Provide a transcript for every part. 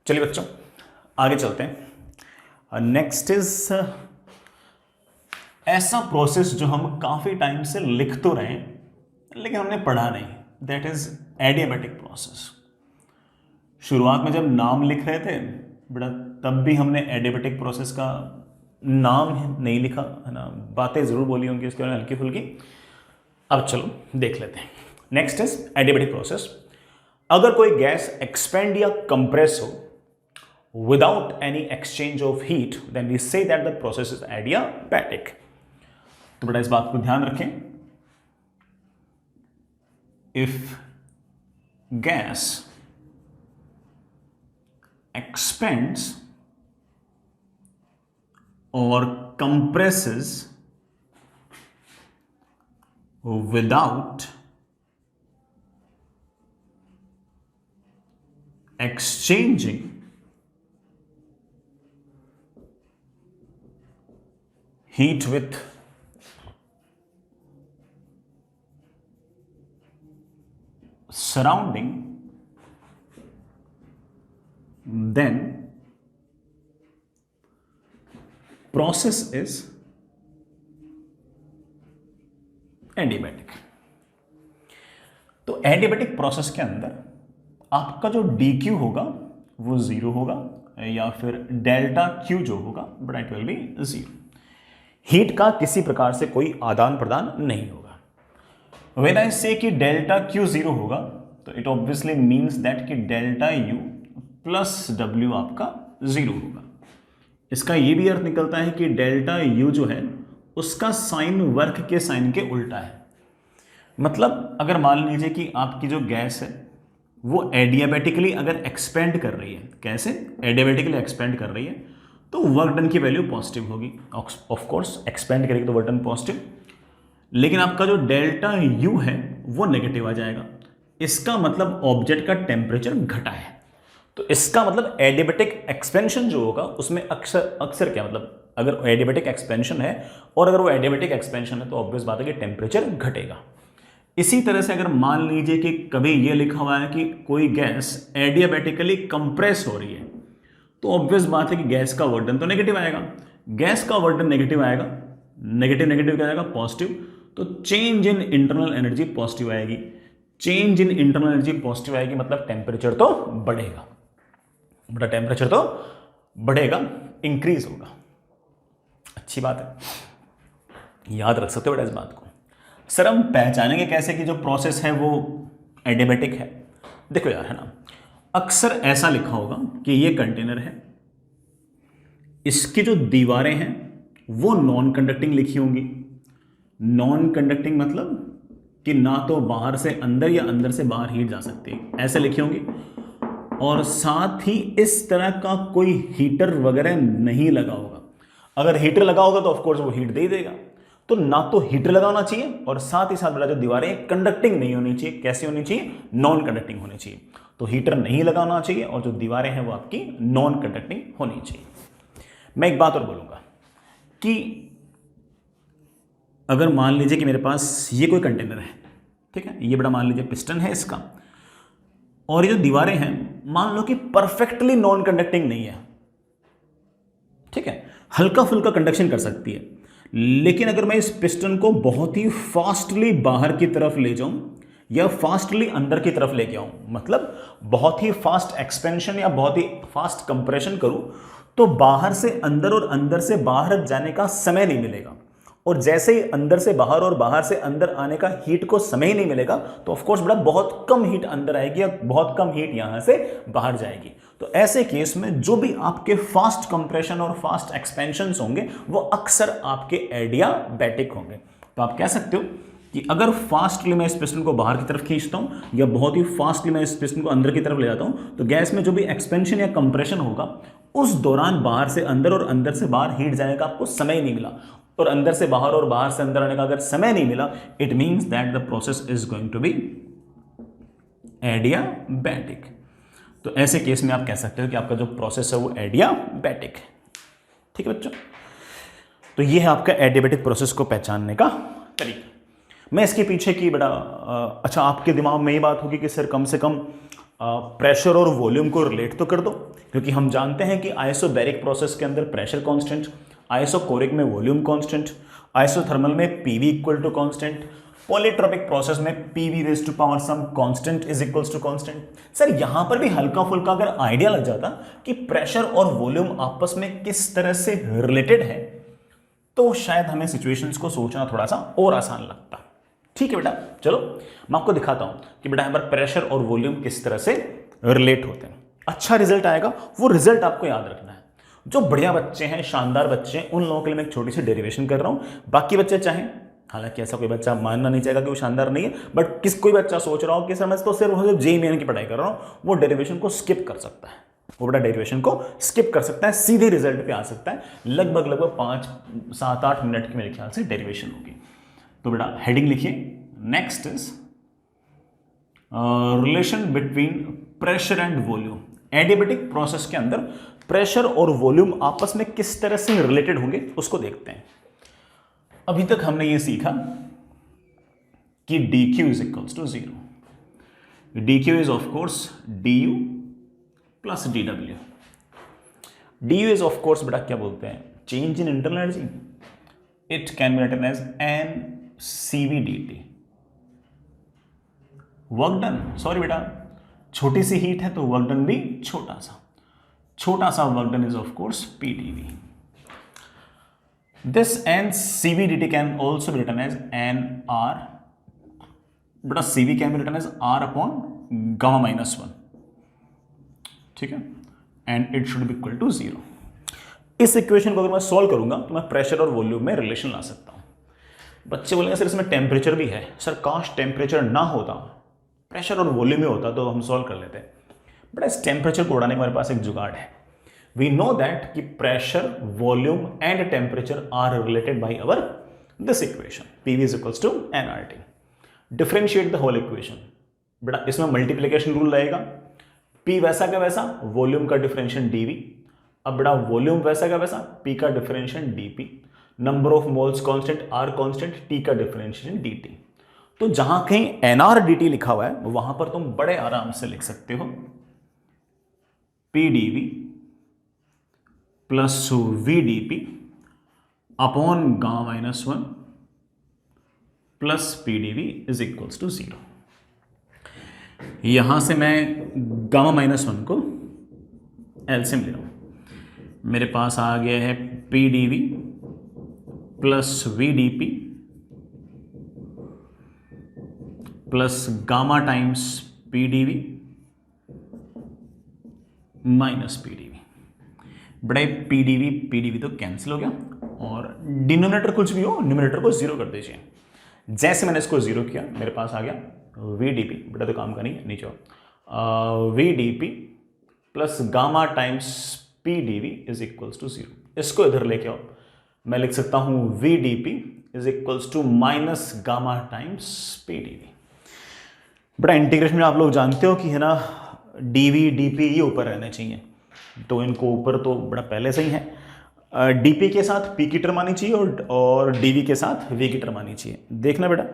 चलिए बच्चों आगे चलते हैं। नेक्स्ट इज ऐसा प्रोसेस जो हम काफी टाइम से लिख तो रहे हैं लेकिन हमने पढ़ा नहीं, दैट इज एडियाबैटिक प्रोसेस। शुरुआत में जब नाम लिख रहे थे बेटा तब भी हमने एडियाबैटिक प्रोसेस का नाम नहीं लिखा है ना, बातें जरूर बोली होंगी इसके बारे में हल्की फुल्की। अब चलो देख लेते हैं। Next is adiabatic process. अगर कोई गैस एक्सपेंड या कंप्रेस हो without any exchange of heat, then we say that the process is adiabatic. तो बेटा इस बात को ध्यान रखें, if gas expands or compresses without exchanging heat with surrounding, then process is adiabatic. तो एडियाबैटिक प्रोसेस के अंदर आपका जो dq होगा वो जीरो होगा या फिर डेल्टा q जो होगा but it will B zero. Heat का किसी प्रकार से कोई आदान प्रदान नहीं होगा। व्हेन आई से कि डेल्टा क्यू जीरो होगा तो इट ऑब्वियसली मींस दैट कि डेल्टा यू प्लस डब्ल्यू आपका जीरो होगा। इसका ये भी अर्थ निकलता है कि डेल्टा यू जो है उसका साइन वर्क के साइन के उल्टा है। मतलब अगर मान लीजिए कि आपकी जो गैस है वो एडियाबैटिकली अगर एक्सपेंड कर रही है, कैसे एडियाबैटिकली एक्सपेंड कर रही है तो वर्क डन की वैल्यू पॉजिटिव होगी। ऑफ कोर्स एक्सपेंड करेगी तो वर्क डन पॉजिटिव, लेकिन आपका जो डेल्टा यू है वो नेगेटिव आ जाएगा। इसका मतलब ऑब्जेक्ट का टेम्परेचर घटा है। तो इसका मतलब एडियाबैटिक एक्सपेंशन जो होगा उसमें अक्सर क्या मतलब अगर एडियाबैटिक एक्सपेंशन है और अगर वो एडियाबैटिक एक्सपेंशन है तो ऑब्वियस बात है कि टेम्परेचर घटेगा। इसी तरह से अगर मान लीजिए कि कभी ये लिखा हुआ है कि कोई गैस एडियाबैटिकली कंप्रेस हो रही है तो ऑब्वियस बात है कि गैस का वर्क डन तो नेगेटिव आएगा। गैस का वर्क डन नेगेटिव आएगा, नेगेटिव नेगेटिव क्या आएगा पॉजिटिव, तो change in internal energy positive आएगी। Change in internal energy positive आएगी मतलब टेम्परेचर तो बढ़ेगा, बड़ा टेम्परेचर तो बढ़ेगा, इंक्रीज होगा। अच्छी बात है, याद रख सकते हो बेटा इस बात को। सर हम पहचानेंगे कैसे कि जो प्रोसेस है वो एडियाबैटिक है? देखो यार है ना, अक्सर ऐसा लिखा होगा कि ये कंटेनर है, इसकी जो दीवारें हैं वो नॉन कंडक्टिंग लिखी होंगी। नॉन कंडक्टिंग मतलब कि ना तो बाहर से अंदर या अंदर से बाहर हीट जा सकती है, ऐसे लिखी होंगी। और साथ ही इस तरह का कोई हीटर वगैरह नहीं लगा होगा। अगर हीटर लगा होगा तो ऑफकोर्स वो हीट दे ही देगा। तो ना तो हीटर लगाना चाहिए और साथ ही साथ बड़ा जो दीवारें कंडक्टिंग नहीं होनी चाहिए। कैसी होनी चाहिए? नॉन कंडक्टिंग होनी चाहिए। तो हीटर नहीं लगाना चाहिए और जो दीवारें हैं वो आपकी नॉन कंडक्टिंग होनी चाहिए। मैं एक बात और बोलूंगा कि अगर मान लीजिए कि मेरे पास ये कोई कंटेनर है, ठीक है, ये बड़ा मान लीजिए पिस्टन है इसका, और ये जो दीवारें हैं मान लो कि परफेक्टली नॉन कंडक्टिंग नहीं है, ठीक है, हल्का फुल्का कंडक्शन कर सकती है। लेकिन अगर मैं इस पिस्टन को बहुत ही फास्टली बाहर की तरफ ले जाऊं या फास्टली अंदर की तरफ लेके आऊं, मतलब बहुत ही फास्ट एक्सपेंशन या बहुत ही फास्ट कंप्रेशन करूं, तो बाहर से अंदर और अंदर से बाहर जाने का समय नहीं मिलेगा। और जैसे ही अंदर से बाहर और बाहर से अंदर आने का हीट को समय ही नहीं मिलेगा तो ऑफ कोर्स बड़ा बहुत कम हीट अंदर आएगी या बहुत कम हीट यहां से बाहर जाएगी। तो ऐसे केस में जो भी आपके फास्ट कंप्रेशन और फास्ट एक्सपेंशन होंगे वो अक्सर आपके एडियाबैटिक होंगे। तो आप कह सकते हो कि अगर फास्टली मैं इस पिस्टन को बाहर की तरफ खींचता हूं या बहुत ही फास्टली मैं इस पिस्टन को अंदर की तरफ ले जाता हूं तो गैस में जो भी एक्सपेंशन या कंप्रेशन होगा उस दौरान बाहर से अंदर और अंदर से बाहर हीट जाने का आपको समय नहीं मिला, और अंदर से बाहर और बाहर से अंदर आने का अगर समय नहीं मिला, it means that the process is going to be adiabatic. तो ऐसे केस में आप कह सकते हो कि आपका जो प्रोसेस है वो एडियाबैटिक है। ठीक है बच्चों, तो ये है आपका एडियाबैटिक प्रोसेस को पहचानने का तरीका। मैं इसके पीछे की बड़ा अच्छा आपके दिमाग में ये बात होगी कि सर कम से कम प्रेशर और वॉल्यूम को रिलेट तो कर दो, क्योंकि हम जानते हैं कि आइसोबैरिक प्रोसेस के अंदर प्रेशर कांस्टेंट, आइसोकोरिक में वॉल्यूम कांस्टेंट, आइसोथर्मल में PV equal to constant, polytropic process में PV raise to power some constant is equals to constant. Sir यहां पर भी हल्का फुल्का अगर आइडिया लग जाता कि प्रेशर और वॉल्यूम आपस में किस तरह से रिलेटेड है, तो शायद हमें सिचुएशंस को सोचना थोड़ा सा और आसान लगता। ठीक है बेटा, चलो मैं आपको दिखाता हूं कि बेटा यहाँ पर प्रेशर और वॉल्यूम किस तरह से रिलेट होते हैं। अच्छा रिजल्ट आएगा, वो रिजल्ट आपको याद रखना है। जो बढ़िया बच्चे हैं, शानदार बच्चे हैं, उन लोगों के लिए मैं एक छोटी सी डेरिवेशन कर रहा हूं। बाकी बच्चे चाहें, हालांकि ऐसा कोई बच्चा मानना नहीं चाहेगा कि वो शानदार नहीं है, बट कोई बच्चा सोच रहा हो कि सर मैं तो सिर्फ जेईई मेन की पढ़ाई कर रहा हूं, वो डेरिवेशन को स्किप कर सकता है। वो बेटा डेरिवेशन को स्किप कर सकता है, सीधे रिजल्ट पे आ सकता है। लगभग 5-7-8 मिनट की मेरे ख्याल से डेरिवेशन होगी। तो बेटा हेडिंग लिखिए, next is relation between pressure and volume. Adiabatic process के अंदर प्रेशर और वॉल्यूम आपस में किस तरह से रिलेटेड होंगे उसको देखते हैं। अभी तक हमने ये सीखा कि dq is equals to 0। dq is of course du plus dw। du is of course बेटा क्या बोलते हैं, change in internal energy. It can be written as n cv dt। Work done, sorry बेटा छोटी सी हीट है तो work done भी छोटा सा work done is of course pdv। This n cv dt can also be written as nr, but cv can be written as r upon gamma minus 1, ठीक है, and it should be equal to 0। इस equation को अगर मैं solve करूंगा तो मैं pressure और वॉल्यूम में रिलेशन ला सकता हूं। बच्चे बोलेंगे सर इसमें टेम्परेचर भी है। सर काश टेम्परेचर ना होता, प्रेशर और वॉल्यूम में होता तो हम सॉल्व कर लेते, बट इस टेम्परेचर को उड़ाने के हमारे पास एक जुगाड़ है। We know that कि pressure, volume and temperature are related by our this equation PV is equals to nRT। Differentiate the whole equation। बेटा इसमें multiplication rule रहेगा, P वैसा का वैसा, volume का differentiation dV। अब बेटा volume वैसा का वैसा, P का differentiation dP, number of moles constant, R constant, T का differentiation dt। तो जहां कहीं nR dt लिखा हुआ है वहां पर तुम बड़े आराम से लिख सकते हो P dV plus V D P upon gamma minus 1 plus P D V is equals to 0। यहां से मैं गामा माइनस 1 को एलसीएम ले रहा हूं। मेरे पास आ गया है P D V plus V D P plus gamma times P D V minus P D V. बड़े पीडीवी तो कैंसिल हो गया, और डिनोमिनेटर कुछ भी हो न्यूमरेटर को 0 कर दीजिए। जैसे मैंने इसको 0 किया मेरे पास आ गया वीडीपी, बेटा तो काम का नहीं नीचे VdP plus gamma times PdV is equals to 0। इसको इधर लेके आओ, मैं लिख सकता हूं VdP is equals to minus gamma times PdV. बेटा इंटीग्रेशन में आप लोग जानते हो कि है ना डीवी डीपी ये ऊपर रहने चाहिए, तो इनको ऊपर तो बड़ा पहले से ही है। डीपी के साथ पी की टर्म आनी चाहिए और डीवी के साथ वी की टर्म आनी चाहिए। देखना बेटा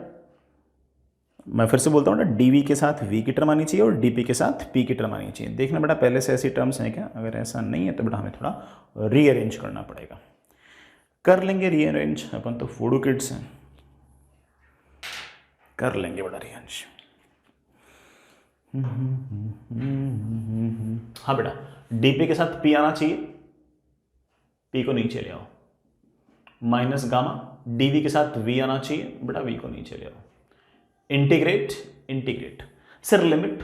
मैं फिर से बोलता हूँ ना, डीवी के साथ वी की टर्म आनी चाहिए और डीपी के साथ पी की टर्म आनी चाहिए। देखना बेटा पहले से ऐसी टर्म्स हैं क्या, अगर ऐसा नहीं है तो बेटा हमें थोड़ा रीअरेंज करना पड़ेगा। कर लेंगे रीअरेंज, अपन तो फूडू किड्स हैं, कर लेंगे बेटा रीअरेंज। हाँ बेटा डीपी के साथ पी आना चाहिए, पी को नीचे ले आओ, माइनस गामा। डीवी के साथ वी आना चाहिए, बेटा वी को नीचे ले आओ। इंटीग्रेट सर लिमिट,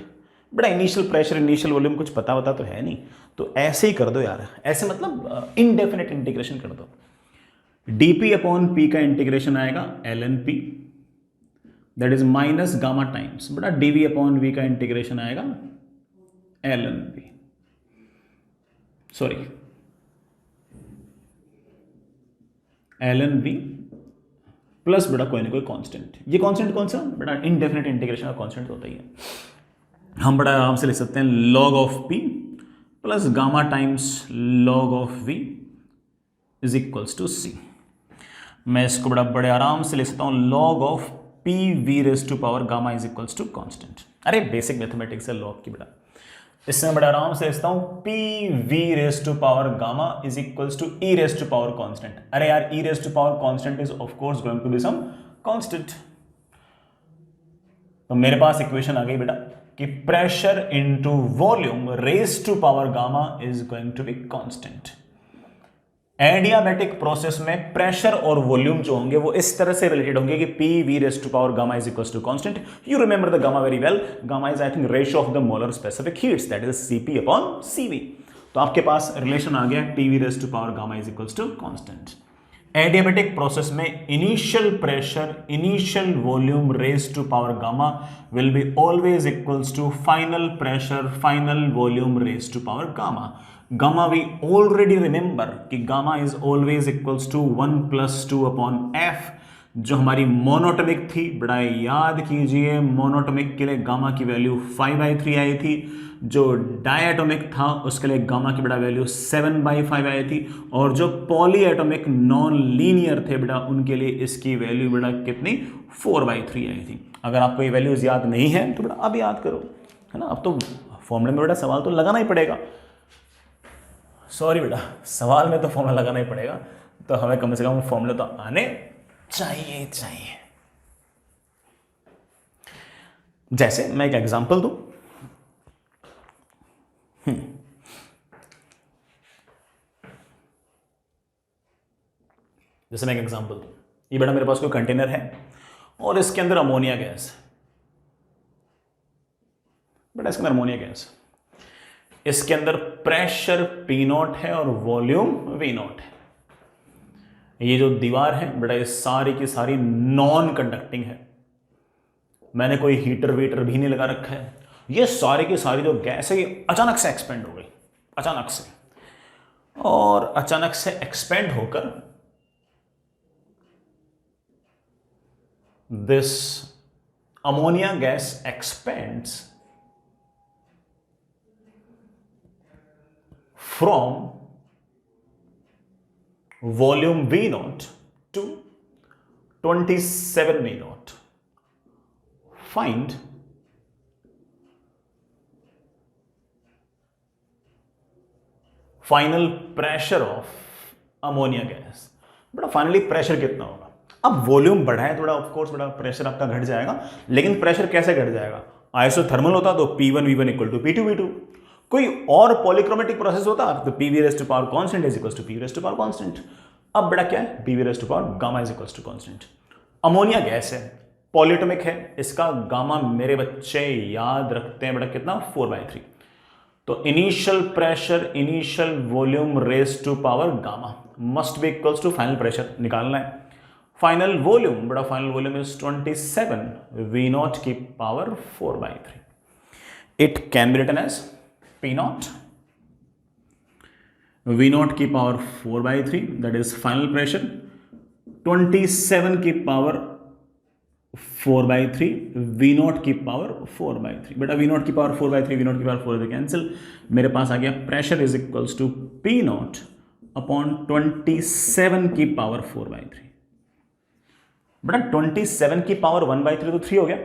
बेटा इनिशियल प्रेशर इनिशियल वॉल्यूम कुछ पता तो है नहीं, तो ऐसे ही कर दो यार, ऐसे मतलब इनडेफिनेट इंटीग्रेशन कर दो। डीपी अपॉन पी का इंटीग्रेशन आएगा ln p, that is minus gamma times बेटा डीवी अपॉन वी का इंटीग्रेशन आएगा ln p, sorry ln v plus बेटा कोई ना कोई कांस्टेंट। ये कांस्टेंट कौन सा बेटा, इनडेफिनेट इंटीग्रेशन का कांस्टेंट होता ही है। हम बड़ा आराम से लिख सकते हैं log of p plus gamma times log of v is equals to c। मैं इसको बड़े आराम से लिख सकता हूं log of p v raise to power gamma is equals to constant. अरे बेसिक मैथमेटिक्स है लॉग की बेटा, इससे मैं बड़े आराम से लिखता हूं P V raise to power gamma is equals to e raise to power constant. अरे यार e raise to power constant is of course going to be some constant. तो मेरे पास इक्वेशन आ गई बेटा कि pressure into volume raise to power gamma is going to be constant. Adiabatic process में प्रेशर और वॉल्यूम जो होंगे वो इस तरह से रिलेटेड होंगे कि P V raise to power gamma is equal to constant. You remember the gamma very well. Gamma is I think ratio of the molar specific heats, that is CP upon CV. तो आपके पास relation आ गया P V raise to power gamma is equal to constant. Adiabatic process में initial pressure initial volume raise to power gamma will be always equals to final pressure final volume raise to power gamma. Gamma we already remember कि gamma is always equals to 1 + 2 upon f. जो हमारी monoatomic थी बड़ा याद कीजिए, monoatomic के लिए gamma की वैल्यू 5/3 आई थी। जो डायटोमिक था उसके लिए गामा की बड़ा वैल्यू 7/5 आई थी। और जो पॉलीएटोमिक नॉन लीनियर थे बेटा उनके लिए इसकी वैल्यू बेटा कितनी 4/3 आई थी। अगर आपको ये वैल्यूज याद नहीं है तो बेटा अब याद करो, है ना। अब तो फॉर्मूले में बेटा सवाल तो लगाना ही पड़ेगा। सॉरी बेटा, सवाल में तो फॉर्मूला लगाना ही पड़ेगा, तो हमें कम से कम फॉर्मूला तो आने चाहिए। जैसे मैं एक एग्जांपल दूं, जैसे मैं एक एग्जांपल दूं, ये बेटा मेरे पास कोई कंटेनर है और इसके अंदर अमोनिया गैस है। बेटा इसके अंदर अमोनिया गैस, इसके अंदर प्रेशर P0 है और वॉल्यूम V0 है। ये जो दीवार है बेटा ये सारी की सारी नॉन कंडक्टिंग है। मैंने कोई हीटर वीटर भी नहीं लगा रखा है। ये सारी की सारी जो गैस है ये अचानक से एक्सपेंड हो गई, अचानक से, और अचानक से एक्सपेंड होकर this ammonia gas expends from volume V0 to 27 V0. Find final pressure of ammonia gas. बड़ा फाइनली प्रेशर कितना होगा? अब वॉल्यूम बढ़ा है थोड़ा, ऑफ कोर्स बड़ा प्रेशर आपका घट जाएगा, लेकिन प्रेशर कैसे घट जाएगा? आइसोथर्मल होता तो P1 V1 equal to P2 V2। कोई और पॉलीक्रोमेटिक प्रोसेस होता तो P V raise to power constant is equals to P raise to power constant. अब बेटा क्या है? P V raise to power gamma is equals to constant. Ammonia gas है, polyatomic है, इसका गामा मेरे बच्चे याद रखते हैं बेटा कितना 4/3। तो initial pressure initial volume raise to power gamma must be equals to final pressure निकालना है। फाइनल वॉल्यूम बेटा फाइनल वॉल्यूम इज 27 V0 की power 4/3। It can be written as P0 V0 की power 4/3 that is final pressure, 27 की power 4/3 V0 की power 4/3। बेटा V0 की power 4/3 V0 की पावर 4/3 कैंसिल, मेरे पास आ गया pressure is equals to P0 upon 27 की पावर 4/3। बेटा 27 की पावर 1/3 तो 3 हो गया,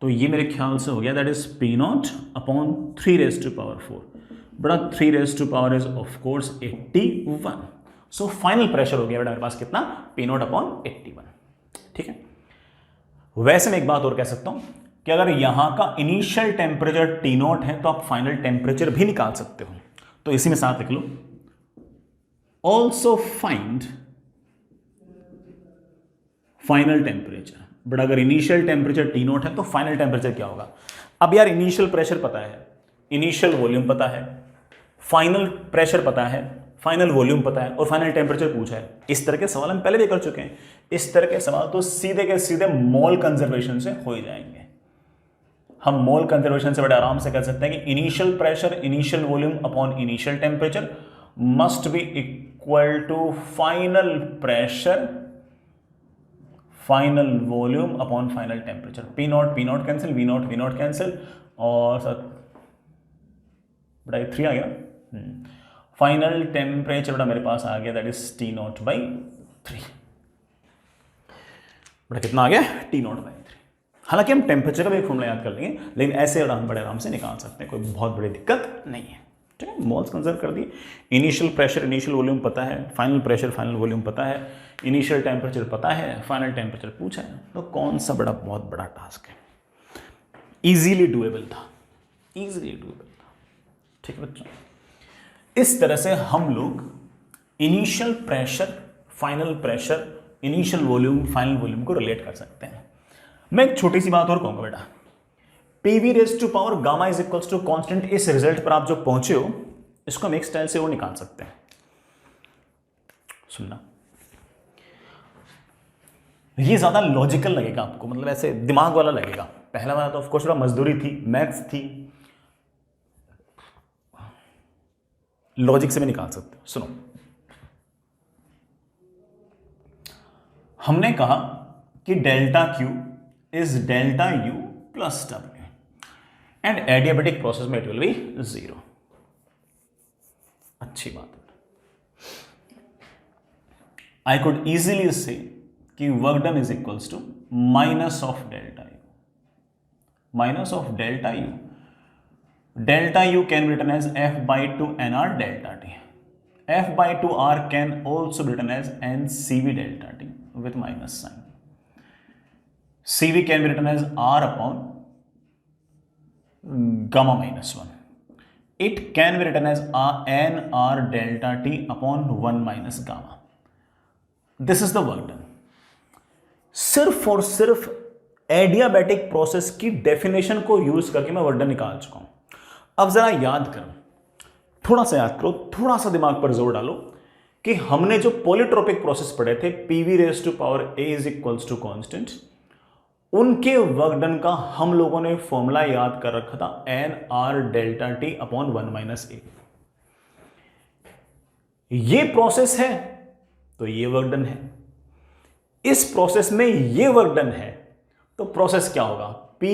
तो ये मेरे ख्याल से हो गया that is P0 upon 3 raise to power 4। बड़ा 3 raise to power is of course 81। So final pressure हो गया बेटा मेरे पास कितना P0 अपॉन 81। ठीक है। वैसे मैं एक बात और कह सकता हूं कि अगर यहां का इनिशियल टेम्परेचर T0 है तो आप फाइनल टेम्परेचर भी निकाल सकते हो। तो इसी में साथ लिख लो, also find final temperature. But अगर इनिशियल टेम्परेचर T0 है तो फाइनल टेम्परेचर क्या होगा? अब यार इनिशियल प्रेशर पता है, इनिशियल वॉल्यूम पता है, फाइनल प्रेशर पता है, फाइनल वॉल्यूम पता है और फाइनल टेम्परेचर पूछा है। इस तरह के सवाल हम पहले भी कर चुके हैं। इस तरह के सवाल तो सीधे के सीधे मोल कंजर्वेशन से हो ही जाएंगे। हम मोल कंजर्वेशन से बड़े आराम से कर सकते हैं कि initial pressure initial volume upon initial temperature must be equal to final pressure final volume upon final temperature. P0 cancel, V0 cancel, और बेटा 3 आ गया। फाइनल टेम्परेचर बेटा मेरे पास आ गया दैट इज T0/3। बेटा कितना आ गया T0/3। हालांकि हम टेम्परेचर का भी एक फॉर्मूला याद कर लेंगे, लेकिन ऐसे हम बड़े आराम से निकाल सकते हैं, कोई बहुत बड़ी दिक्कत नहीं है। ठीक है, मोल्स कंसिडर कर दिए, इनिशियल प्रेशर इनिशियल वॉल्यूम पता है, फाइनल प्रेशर फाइनल वॉल्यूम पता है, इनिशियल टेम्परेचर पता है, फाइनल टेम्परेचर पूछा है, तो कौन सा बहुत बड़ा टास्क है, इजीली डुएबल था, इजीली डुएबल था। ठीक है बच्चों, इस तरह से हम लोग initial pressure final pressure initial volume final volume को रिलेट कर सकते हैं। मैं एक छोटी सी बात और कहूंगा बेटा, PV raise to power gamma is equals to constant, इस रिजल्ट पर आप जो पहुंचे हो इसको हम एक स्टाइल से और निकाल सकते हैं। सुनना, ये ज्यादा लॉजिकल लगेगा आपको, मतलब ऐसे दिमाग वाला लगेगा। पहला वाला तो ऑफकोर्स थोड़ा मजदूरी थी, मैथ्स थी, लॉजिक से भी निकाल सकते हो। सुनो, हमने कहा कि delta Q is delta U plus W and adiabatic process में इट विल बी 0। अच्छी बात है, आई कुड इजीली से कि work done is equals to minus of delta U, minus of delta U, delta U can be written as f by 2 nr delta t, f by 2r can also be written as ncv delta t with minus sign, cv can be written as r upon gamma minus 1, it can be written as nr delta t upon 1 minus gamma. This is the work done. सिर्फ और सिर्फ adiabatic process की definition को use करके मैं work done निकाल चुका हूं। अब जरा याद करो, थोड़ा सा याद करो, थोड़ा सा दिमाग पर जोर डालो कि हमने जो पॉलीट्रोपिक प्रोसेस पढ़े थे, PV raise to power A is equals to constant, उनके वर्क डन का हम लोगों ने फॉर्मूला याद कर रखा था N R delta T upon 1 minus a. ये प्रोसेस है तो ये वर्क डन है, इस प्रोसेस में ये वर्क डन है, तो प्रोसेस क्या होगा, P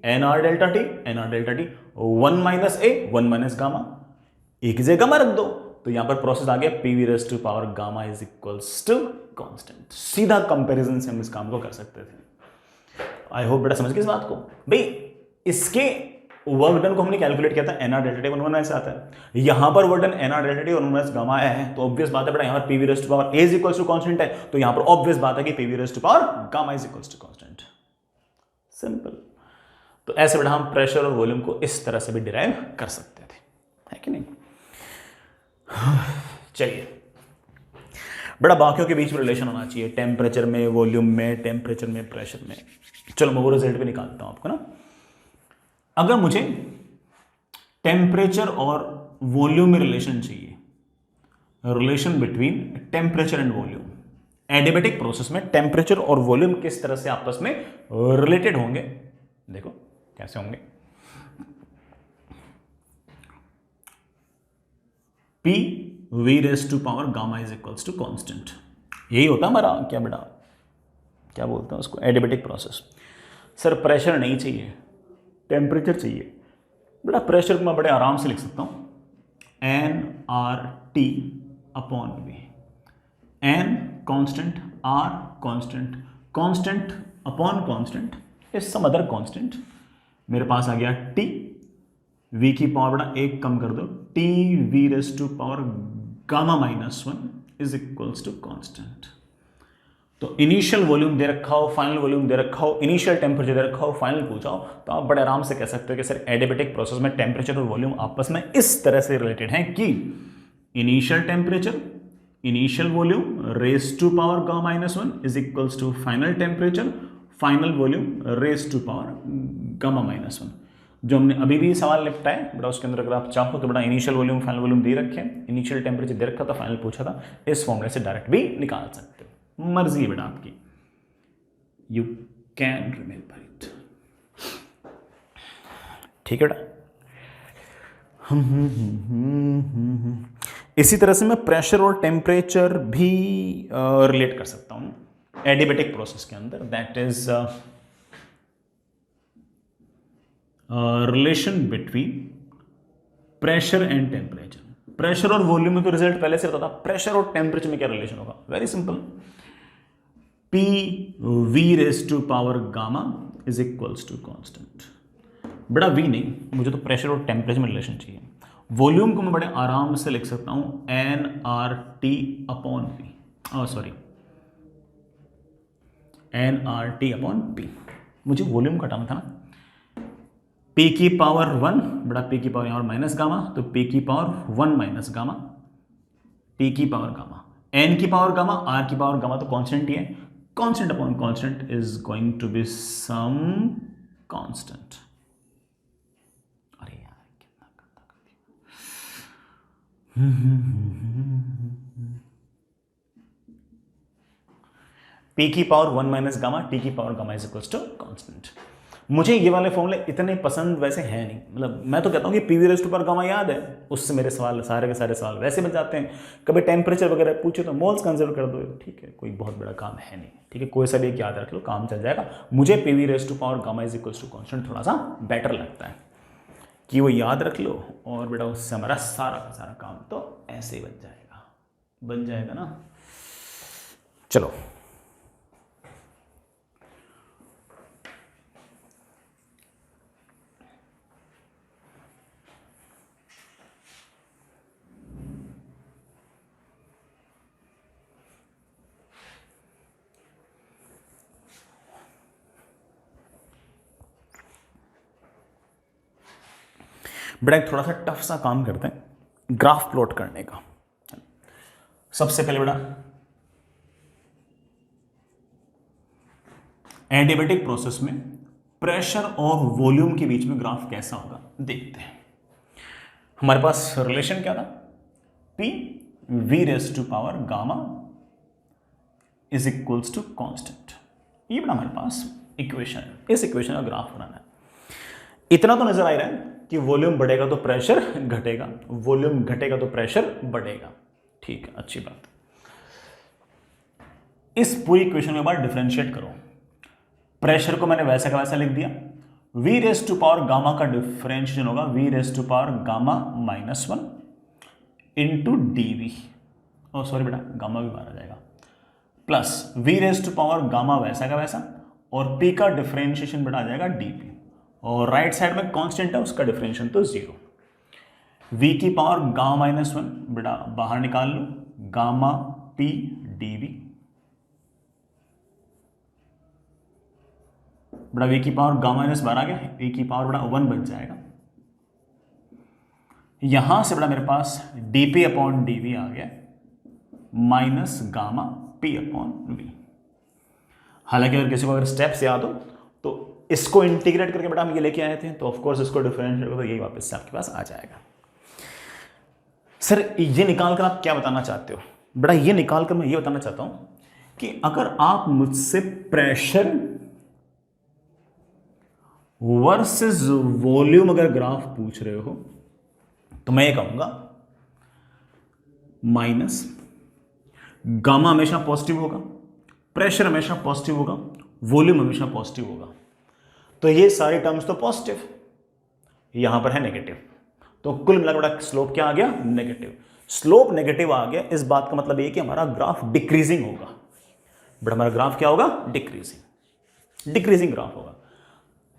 n R delta T 1 minus a 1 minus gamma, एक जगह गामा रख दो, तो यहां पर प्रोसेस आ गया PV raise to power gamma is equals to constant. सीधा कंपैरिजन से हम इस काम को कर सकते थे। आई होप बेटा समझ गए इस बात को। भाई इसके वर्क डन को हमने कैलकुलेट किया था, N R delta T 1 minus आता है, यहां पर work done N R delta T 1 minus gamma आया है, तो ऑब्वियस बात है बेटा यहां पर PV raise to power A is equals to constant है, तो यहां पर ऑब्वियस बात है कि PV raise to power gamma is equals to constant. Simple. तो ऐसे बेटा हम प्रेशर और वॉल्यूम को इस तरह से भी डिराइव कर सकते थे, है कि नहीं। चलिए बेटा, बाकियों के बीच में रिलेशन होना चाहिए, टेम्परेचर में वॉल्यूम में, टेम्परेचर में प्रेशर में। चलो मैं वो रिजल्ट भी निकालता हूं आपको ना। अगर मुझे टेम्परेचर और वॉल्यूम में रिलेशन चाहिए, relation between temperature and volume, adiabatic process में टेम्परेचर और वॉल्यूम किस तरह से आपस में रिलेटेड होंगे, देखो कैसे होंगे। P V raise to power gamma is equals to constant, यही होता है हमारा क्या बेटा, क्या बोलते हैं उसको, एडियाबैटिक प्रोसेस। सर प्रेशर नहीं चाहिए, टेम्परेचर चाहिए। बेटा प्रेशर को मैं बड़े आराम से लिख सकता हूं N R T upon V, N constant, R constant, constant upon constant is some other constant, मेरे पास आ गया टी, वी की पावर बेटा एक कम कर दो, T V raise to power gamma minus 1 is equals to constant. तो इनिशियल वॉल्यूम दे रखा हो, फाइनल वॉल्यूम दे रखा हो, इनिशियल टेम्परेचर दे रखा हो, फाइनल पूछा हो, तो आप बड़े आराम से कह सकते हो कि सर एडियाबैटिक प्रोसेस में टेम्परेचर और वॉल्यूम आपस में इस तरह से रिलेटेड हैं कि initial temperature initial volume raise to power gamma minus 1 is equals to final temperature final volume raise to power gamma minus 1। जो हमने अभी भी सवाल निपटा है बेटा, उसके अंदर अगर आप चाहो तो बेटा इनिशियल वॉल्यूम फाइनल वॉल्यूम दे रखे हैं, इनिशियल टेम्परेचर दे रखा था, फाइनल पूछा था, इस फॉर्मूले से डायरेक्ट भी निकाल सकते हो, मर्जी है बेटा आपकी, यू कैन रिमेंबर इट। ठीक है बेटा। इसी तरह से मैं प्रेशर और टेम्परेचर भी रिलेट कर सकता हूं एडियाबैटिक प्रोसेस के अंदर, that is relation between pressure and temperature. Pressure और वॉल्यूम में तो रिजल्ट पहले से पता था, प्रेशर और टेम्परेचर में क्या रिलेशन होगा, very simple, P V raise to power gamma is equals to constant. बड़ा वी नहीं, मुझे तो प्रेशर और टेम्परेचर में रिलेशन चाहिए। वॉल्यूम को मैं बड़े आराम से लिख सकता हूं nRT upon P, sorry nRT upon P. मुझे वॉल्यूम घटाना था ना, P की पावर 1 बड़ा P की पावर यहाँ और माइनस गामा, तो P की पावर 1 माइनस गामा, P की पावर गामा, N की पावर गामा, R की पावर गामा, तो कांस्टेंट ही है। Constant upon constant is going to be some constant. अरे यार कितना गंदा कर दिया। P की पावर 1 माइनस गामा, T की power gamma is equals to constant. मुझे ये वाले फॉर्मूले इतने पसंद वैसे हैं नहीं, मतलब मैं तो कहता हूँ कि PV raise to power gamma याद है, उससे मेरे सवाल सारे के सारे सवाल वैसे बन जाते हैं। कभी टेम्परेचर वगैरह पूछे तो मोल्स कंसिडर कर दो, ठीक है, कोई बहुत बड़ा काम है नहीं, ठीक है, कोई सा भी एक याद रख लो, काम चल जाएगा। मुझे PV raise to power gamma is equals to constant थोड़ा सा बेटर लगता है कि वो याद रख लो, और बेटा उससे हमारा सारा का सारा काम तो ऐसे ही बन जाएगा ना। चलो बड़ा एक थोड़ा सा टफ सा काम करते हैं, ग्राफ प्लॉट करने का। सबसे पहले बड़ा एडियाबेटिक प्रोसेस में प्रेशर और वॉल्यूम के बीच में ग्राफ कैसा होगा देखते हैं। हमारे पास रिलेशन क्या था, P V raise to power gamma is equals to constant. ये बड़ा हमारे पास इक्वेशन है, इस इक्वेशन का ग्राफ बनाना है। इतना तो नजर आ रहा है कि वॉल्यूम बढ़ेगा तो प्रेशर घटेगा, वॉल्यूम घटेगा तो प्रेशर बढ़ेगा, ठीक है, अच्छी बात। इस पूरी इक्वेशन के बाद डिफरेंशिएट करो। प्रेशर को मैंने वैसा का वैसा लिख दिया, V raise to power gamma का डिफरेंशिएशन होगा V raise to power gamma -1 into dV, oh sorry बेटा गामा भी बाहर आ जाएगा, plus V raise to power gamma वैसा का वैसा, और P का डिफरेंशिएशन बेटा आ जाएगा dP, और राइट साइड में कांस्टेंट है उसका डिफरेंशिएशन तो 0। V की पावर गामा -1 बेटा बाहर निकाल लो, गामा P dV, बड़ा V की पावर गामा माइनस बाहर आ गया, V की पावर बड़ा 1 बन जाएगा। यहां से बड़ा मेरे पास dP अपॉन dV आ गया minus gamma P upon V। हालांकि अगर किसी को अगर स्टेप्स याद हो तो इसको इंटीग्रेट करके बेटा हम ये लेके आए थे, तो ऑफ कोर्स इसको डिफरेंशिएट करो तो यही वापस से आपके पास आ जाएगा। सर ये निकाल कर आप क्या बताना चाहते हो? बेटा ये निकाल कर मैं ये बताना चाहता हूं कि अगर आप मुझसे प्रेशर वर्सेस वॉल्यूम अगर ग्राफ पूछ रहे हो तो मैं ये कहूंगा माइनस गामा हमेशा पॉजिटिव होगा, प्रेशर हमेशा पॉजिटिव होगा, वॉल्यूम हमेशा पॉजिटिव होगा, तो ये सारी टर्म्स तो पॉजिटिव, यहां पर है नेगेटिव, तो कुल मिलाकर बड़ा स्लोप क्या आ गया, नेगेटिव। स्लोप नेगेटिव आ गया, इस बात का मतलब ये कि हमारा ग्राफ डिक्रीजिंग होगा। बट हमारा ग्राफ क्या होगा, डिक्रीजिंग ग्राफ होगा।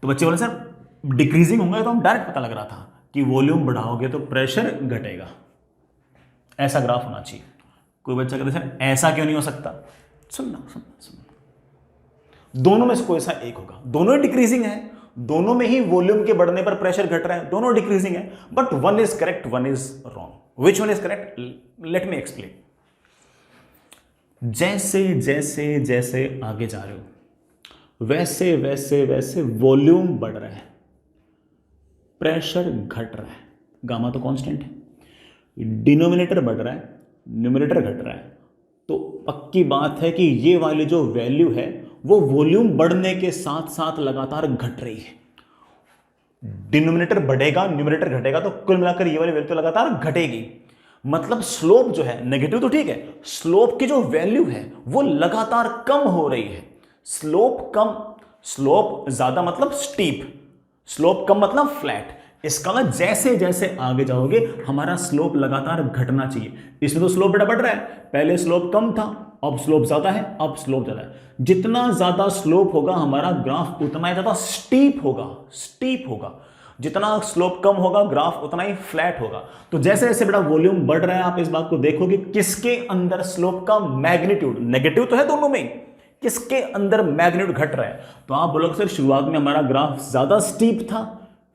तो बच्चे बोले सर डिक्रीजिंग होगा, तो हम डायरेक्ट पता लग रहा था कि वॉल्यूम बढ़ाओगे तो प्रेशर घटेगा, ऐसा ग्राफ होना चाहिए। कोई बच्चा कहते सर ऐसा क्यों नहीं हो सकता? सुनना, दोनों में से कोई सा एक होगा, दोनों डिक्रीजिंग है, दोनों में ही वॉल्यूम के बढ़ने पर प्रेशर घट रहा है, दोनों डिक्रीजिंग है, but one is correct one is wrong. Which one is correct? Let me explain. जैसे जैसे जैसे आगे जा रहे हो वैसे वैसे वैसे वॉल्यूम बढ़ रहा है, प्रेशर घट रहा है, गामा तो कांस्टेंट है, डिनोमिनेटर बढ़ रहा है, न्यूमरेटर घट रहा है, तो पक्की बात है कि ये वाली जो वैल्यू है वो वॉल्यूम बढ़ने के साथ साथ लगातार घट रही है। डिनोमिनेटर बढ़ेगा, न्यूमरेटर घटेगा, तो कुल मिलाकर ये वाली वैल्यू तो लगातार घटेगी। मतलब स्लोप जो है, नेगेटिव तो ठीक है, स्लोप की जो वैल्यू है वो लगातार कम हो रही है। स्लोप कम, स्लोप ज्यादा मतलब स्टीप, स्लोप कम मतलब फ्लैट। इसका मतलब जैसे जैसे आगे जाओगे हमारा स्लोप लगातार घटना चाहिए। इसमें तो स्लोप बड़ा बढ़ रहा है, पहले स्लोप कम था, अब स्लोप ज्यादा है, अब स्लोप ज्यादा है। जितना ज्यादा स्लोप होगा हमारा ग्राफ उतना ही ज्यादा स्टीप होगा। जितना स्लोप कम होगा ग्राफ उतना ही फ्लैट होगा। तो जैसे जैसे बड़ा वॉल्यूम बढ़ रहा है आप इस बात को देखोगे किसके अंदर स्लोप का मैग्नीट्यूड, नेगेटिव तो है दोनों में, किसके अंदर मैग्नीट्यूड घट रहा है। तो आप बोलोगे सर शुरुआत में हमारा ग्राफ ज्यादा स्टीप था,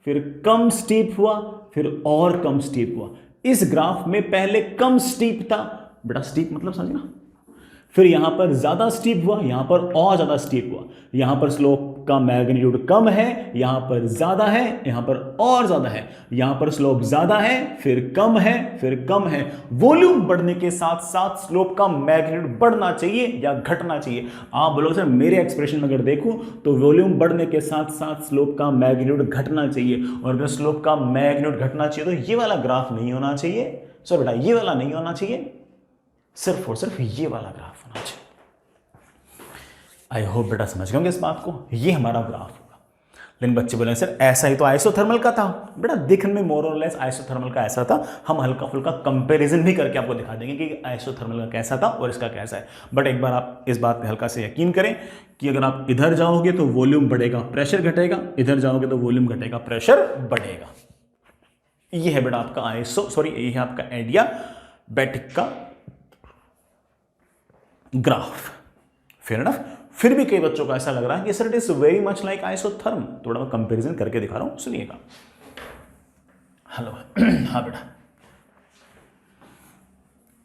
फिर कम स्टीप हुआ, फिर और कम स्टीप हुआ। इस ग्राफ में पहले कम स्टीप था, बड़ा स्टीप मतलब समझना, फिर यहां पर ज्यादा स्टीप हुआ, यहां पर और ज्यादा स्टीप हुआ। यहां पर स्लोप का मैग्नीट्यूड कम है, यहां पर ज्यादा है, यहां पर और ज्यादा है। यहां पर स्लोप ज्यादा है, फिर कम है, फिर कम है। वॉल्यूम बढ़ने के साथ साथ स्लोप का मैग्नीट्यूड बढ़ना चाहिए या घटना चाहिए। आप बोलोगे सर मेरे एक्सप्रेशन में अगर देखूं तो वॉल्यूम बढ़ने के साथ साथ स्लोप का मैग्नीट्यूड घटना चाहिए, और अगर स्लोप का मैग्नीट्यूड घटना चाहिए तो ये वाला ग्राफ नहीं होना चाहिए। सर बेटा ये वाला नहीं होना चाहिए, सिर्फ और सिर्फ ये वाला ग्राफ होना चाहिए। आई होप बेटा समझ गए इस बात को, ये हमारा ग्राफ होगा। लेकिन बच्चे बोले सर ऐसा ही तो आइसोथर्मल का था। बेटा दिखने में मोर और लेस आइसोथर्मल का ऐसा था, हम हल्का फुल्का कंपैरिजन भी करके आपको दिखा देंगे कि आइसोथर्मल का कैसा था और इसका कैसा है। बट एक बार आप इस बात पे हल्का से यकीन करें कि अगर आप इधर जाओगे तो वॉल्यूम बढ़ेगा, प्रेशर घटेगा, इधर जाओगे तो वॉल्यूम घटेगा, प्रेशर बढ़ेगा। ये है बेटा आपका ये है आपका एडियाबैटिक का ग्राफ। Fair enough. फिर भी कई बच्चों को ऐसा लग रहा है कि sir it is very much like isotherm. थोड़ा मैं कंपैरिजन करके दिखा रहा हूं, सुनिएगा। हेलो हाँ बेटा,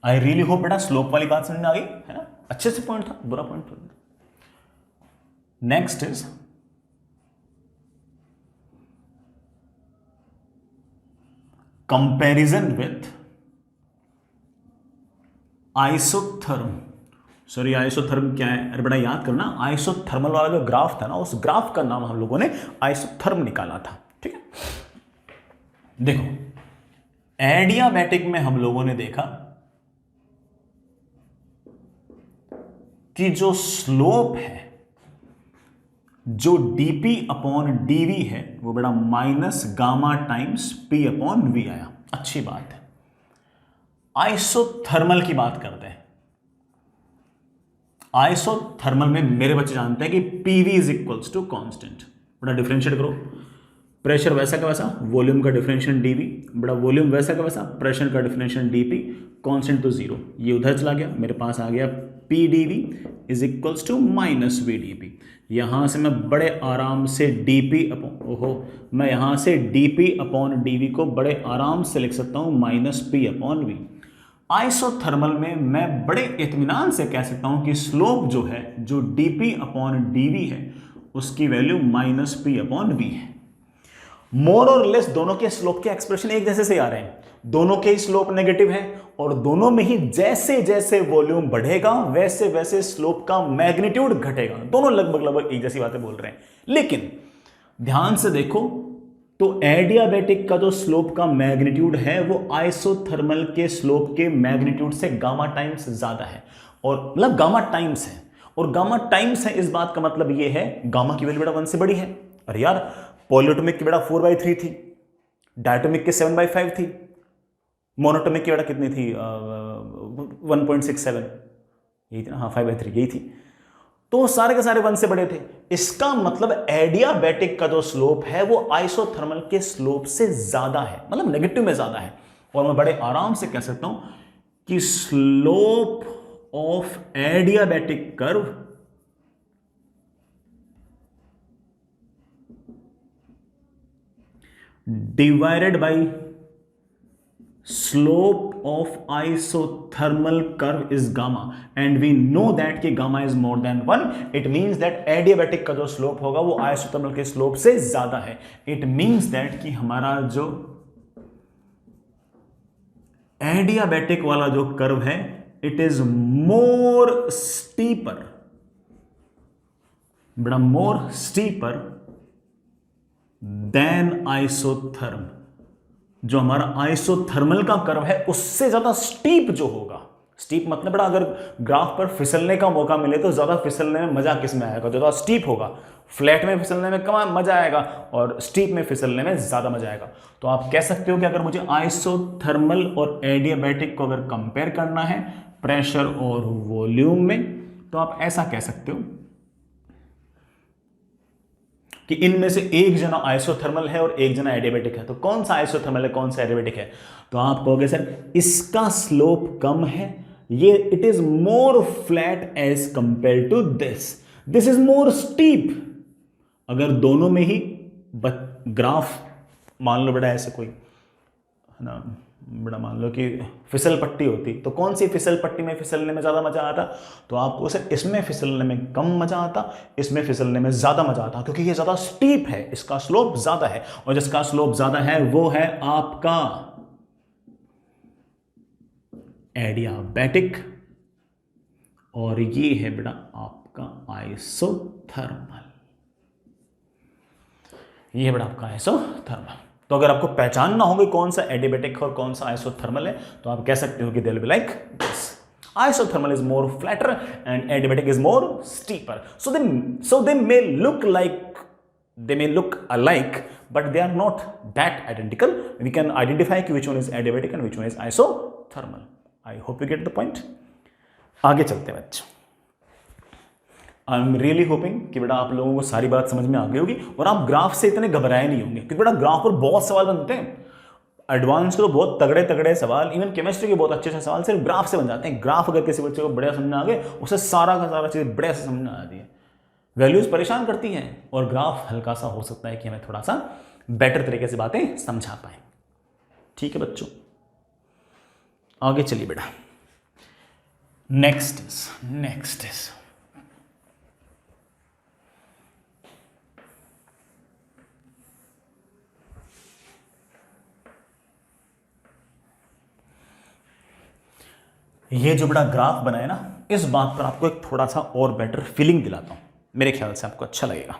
आई रियली होप बेटा स्लोप वाली बात समझ में आ गई है ना, अच्छे से पॉइंट था, बुरा पॉइंट था। Next is comparison with isotherm. Sorry isotherm क्या है? अरे बड़ा याद करना, आइसोथर्मल वाला जो ग्राफ था ना, उस ग्राफ का नाम हम लोगों ने आइसोथर्म निकाला था। ठीक है, देखो एडियाबैटिक में हम लोगों ने देखा कि जो स्लोप है, जो dp अपॉन dv है, वो बड़ा minus gamma times p upon v आया। अच्छी बात है। आइसोथर्मल की बात करते हैं। आइसोथर्मल में मेरे बच्चे जानते हैं कि PV is equals to constant. बड़ा डिफरेंशिएट करो, प्रेशर वैसा का वैसा, वॉल्यूम का डिफरेंशियल dV, बड़ा वॉल्यूम वैसा का वैसा, प्रेशर का डिफरेंशियल dP, कांस्टेंट तो जीरो, ये उधर चला गया, मेरे पास आ गया PdV is equals to minus VdP। यहां से मैं बड़े आराम से मैं यहां से dP अपॉन dV को बड़े आराम से लिख सकता हूं minus P upon V। Isothermal में मैं बड़े इत्मीनान से कह सकता हूं कि स्लोप जो है, जो dP अपॉन dV है, उसकी value minus P upon V है। मोर और लेस दोनों के स्लोप के एक्सप्रेशन एक जैसे से आ रहे हैं, दोनों के ही स्लोप नेगेटिव है, और दोनों में ही जैसे जैसे वॉल्यूम बढ़ेगा वैसे वैसे स्लोप का मैग्नीट्यूड घटेगा। दोनों लगभग एक जैसी बातें बोल रहे हैं। लेकिन ध्यान से देखो तो एडियाबैटिक का जो स्लोप का मैग्नीट्यूड है वो आइसोथर्मल के स्लोप के मैग्नीट्यूड से गामा टाइम्स ज्यादा है, और मतलब गामा टाइम्स है, और गामा टाइम्स है इस बात का मतलब ये है गामा की वैल्यू बेटा 1 से बड़ी है। अरे यार पॉलीएटॉमिक की बेटा 4/3 थी, डायटोमिक की 7/5 थी, मोनोटोमिक की बेटा कितनी थी 1.67, यही थी ना, हाँ 5/3 यही थी। तो सारे के सारे 1 से बड़े थे। इसका मतलब एडियाबैटिक का जो स्लोप है वो आइसोथर्मल के स्लोप से ज्यादा है, मतलब नेगेटिव में ज्यादा है। और मैं बड़े आराम से कह सकता हूं कि slope of adiabatic curve divided by slope of isothermal curve is gamma, and we know that कि gamma is more than 1. It means that adiabatic का जो slope होगा वो isothermal के slope से ज्यादा है। It means that कि हमारा जो adiabatic वाला जो कर्व है it is more steeper, बड़ा more steeper than isotherm। जो हमारा आइसोथर्मल का कर्व है उससे ज्यादा स्टीप जो होगा, स्टीप मतलब बेटा अगर ग्राफ पर फिसलने का मौका मिले तो ज़्यादा फिसलने में मज़ा किस में आएगा, जो ज़्यादा स्टीप होगा। फ्लैट में फिसलने में कम मज़ा आएगा और स्टीप में फिसलने में ज़्यादा मज़ा आएगा। तो आप कह सकते हो कि अगर मुझे आइसोथर्मल और एडियाबैटिक को अगर कंपेयर करना है प्रेशर और वॉल्यूम में, तो आप ऐसा कह सकते हो कि इनमें से एक जना आइसोथर्मल है और एक जना एडियाबैटिक है। तो कौन सा आइसोथर्मल है, कौन सा एडियाबैटिक है? तो आप कहोगे सर इसका स्लोप कम है, ये it is more flat as compare to this is more steep. अगर दोनों में ही ग्राफ मान लो बेटा ऐसे कोई है ना, बड़ा मान लो कि फिसल पट्टी होती, तो कौन सी फिसल पट्टी में फिसलने में ज़्यादा मज़ा आता? तो आपको सर इसमें फिसलने में कम मज़ा आता, इसमें फिसलने में ज़्यादा मज़ा आता, क्योंकि ये ज़्यादा स्टीप है, इसका स्लोप ज़्यादा है, और जिसका स्लोप ज़्यादा है वो है आपका एडियाबैटिक, और ये है बेटा आपका आइसोथर्मल। ये बेटा आपका आइसोथर्मल। तो अगर आपको पहचानना होगा कौन सा एडियाबैटिक और कौन सा आइसोथर्मल है, तो आप कह सकते हो कि they will be like this, isothermal is more flatter and adiabatic is more steeper, so they may look alike but they are not that identical. We can identify which one is adiabatic and which one is isothermal. I hope you get the point. आगे चलते हैं बच्चों। I am really hoping कि बेटा आप लोगों को सारी बात समझ में आ गई होगी और आप ग्राफ से इतने घबराए नहीं होंगे, क्योंकि बेटा ग्राफ पर बहुत सवाल बनते हैं। एडवांस के तो बहुत तगड़े तगड़े सवाल, इवन केमिस्ट्री के बहुत अच्छे अच्छे सवाल सिर्फ ग्राफ से बन जाते हैं। ग्राफ अगर किसी बच्चे को बढ़िया समझ में आ गए, उसे सारा का सारा चीज़ बढ़िया से समझ में आ जाती है। वैल्यूज परेशान करती हैं और ग्राफ हल्का सा हो सकता है कि हमें थोड़ा सा बेटर तरीके से बातें समझा पाए। ठीक है बच्चों, आगे चलिए बेटा। नेक्स्ट इज ये जो बड़ा ग्राफ बना है ना, इस बात पर आपको एक थोड़ा सा और बेटर फीलिंग दिलाता हूं, मेरे ख्याल से आपको अच्छा लगेगा।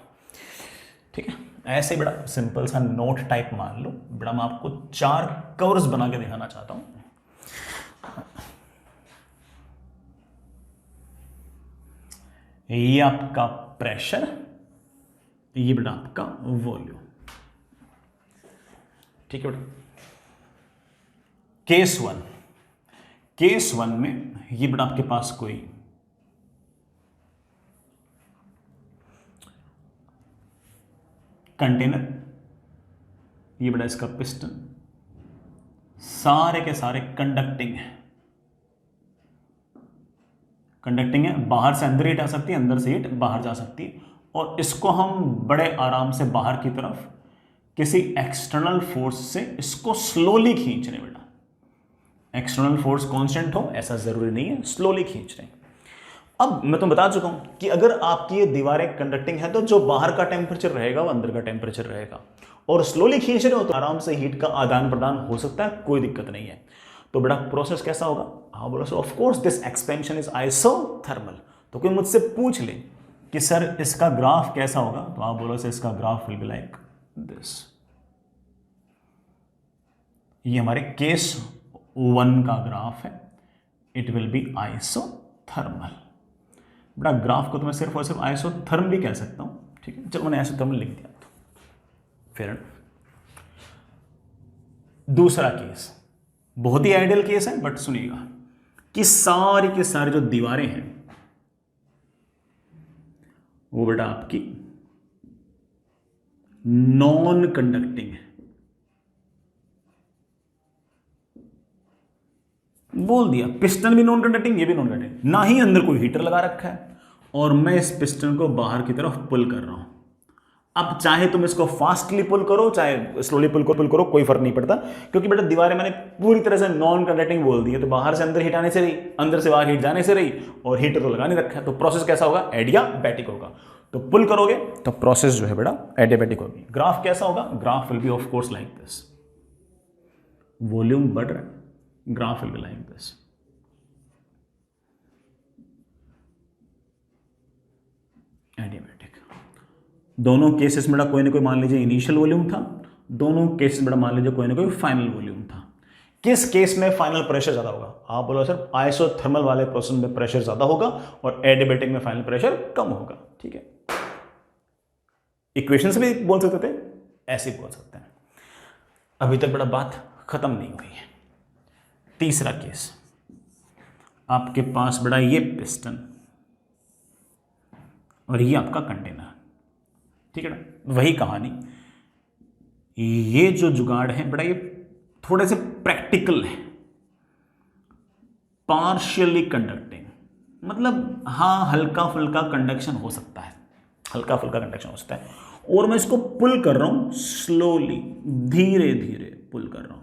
ठीक है, ऐसे बड़ा सिंपल सा नोट टाइप मान लो बड़ा, मैं आपको 4 कर्व्स बना के दिखाना चाहता हूं। ये आपका प्रेशर, ये बेटा आपका वॉल्यूम। ठीक है बेटा, केस वन में ये बेटा आपके पास कोई कंटेनर, ये बेटा इसका पिस्टन, सारे के सारे कंडक्टिंग है, बाहर से अंदर हीट आ सकती है, अंदर से हीट बाहर जा सकती है, और इसको हम बड़े आराम से बाहर की तरफ किसी एक्सटर्नल फोर्स से इसको स्लोली खींच रहे हैं बेटा। एक्सटर्नल फोर्स कांस्टेंट हो ऐसा जरूरी नहीं है, स्लोली खींच रहे हैं। अब मैं तो बता चुका हूं कि अगर आपकी ये दीवारें कंडक्टिंग है तो जो बाहर का टेम्परेचर रहेगा वो अंदर का टेम्परेचर रहेगा, और स्लोली खींच रहे हो तो आराम से हीट का आदान प्रदान हो सकता है, कोई दिक्कत नहीं है। तो बेटा प्रोसेस कैसा होगा? हाँ बोलो, सो of course this expansion is isothermal. तो कोई मुझसे पूछ ले कि सर इसका ग्राफ कैसा होगा, तो आप बोलो सर इसका graph will be like this. ये हमारे केस 1 का ग्राफ है, इट विल बी आइसोथर्मल। बेटा ग्राफ को तो मैं सिर्फ और सिर्फ आइसोथर्म भी कह सकता हूं। ठीक है, चलो मैंने आइसोथर्मल लिख दिया। तो फिर दूसरा केस बहुत ही आइडियल केस है, बट सुनिएगा कि सारी के सारी जो दीवारें हैं वो बेटा आपकी नॉन कंडक्टिंग है। बोल दिया, पिस्टन भी नॉन कंडक्टिंग, ये भी नॉन कंडक्टिंग, ना ही अंदर कोई हीटर लगा रखा है, और मैं इस पिस्टन को बाहर की तरफ पुल कर रहा हूं। अब चाहे तुम इसको फास्टली पुल करो चाहे स्लोली पुल करो, कोई फर्क नहीं पड़ता, क्योंकि बेटा दीवारें मैंने पूरी तरह से नॉन कंडक्टिंग बोल दी है। तो बाहर से अंदर हीट आने से रही, अंदर से बाहर हीट जाने से रही, और हीटर तो लगा नहीं रखा है। तो प्रोसेस कैसा होगा? एडियाबैटिक होगा। तो पुल करोगे तो प्रोसेस जो है बेटा एडियाबैटिक होगी। ग्राफ कैसा होगा? Graph will be of course like this, volume बढ़ रहा है, graph will be like this. Adiabatic. दोनों केसेस में कोई ना कोई मान लीजिए इनिशियल वॉल्यूम था, दोनों केसेस में मान लीजिए कोई ना कोई फाइनल वॉल्यूम था। किस केस में फाइनल प्रेशर ज्यादा होगा? आप बोलो सर आइसोथर्मल वाले प्रोसेस में प्रेशर ज्यादा होगा और एडियाबेटिक में फाइनल प्रेशर कम होगा। ठीक है, इक्वेशन से भी बोल सकते थे, ऐसे बोल सकते हैं। अभी तक बड़ा बात खत्म नहीं हुई है। तीसरा केस, आपके पास बड़ा ये पिस्टन और ये आपका कंटेनर, ठीक है ना, वही कहानी। ये जो जुगाड़ है बड़ा ये थोड़े से प्रैक्टिकल है। पार्शियली कंडक्टिंग मतलब हाँ हल्का फुल्का कंडक्शन हो सकता है, हल्का फुल्का कंडक्शन हो सकता है, और मैं इसको पुल कर रहा हूं स्लोली, धीरे धीरे पुल कर रहा हूं।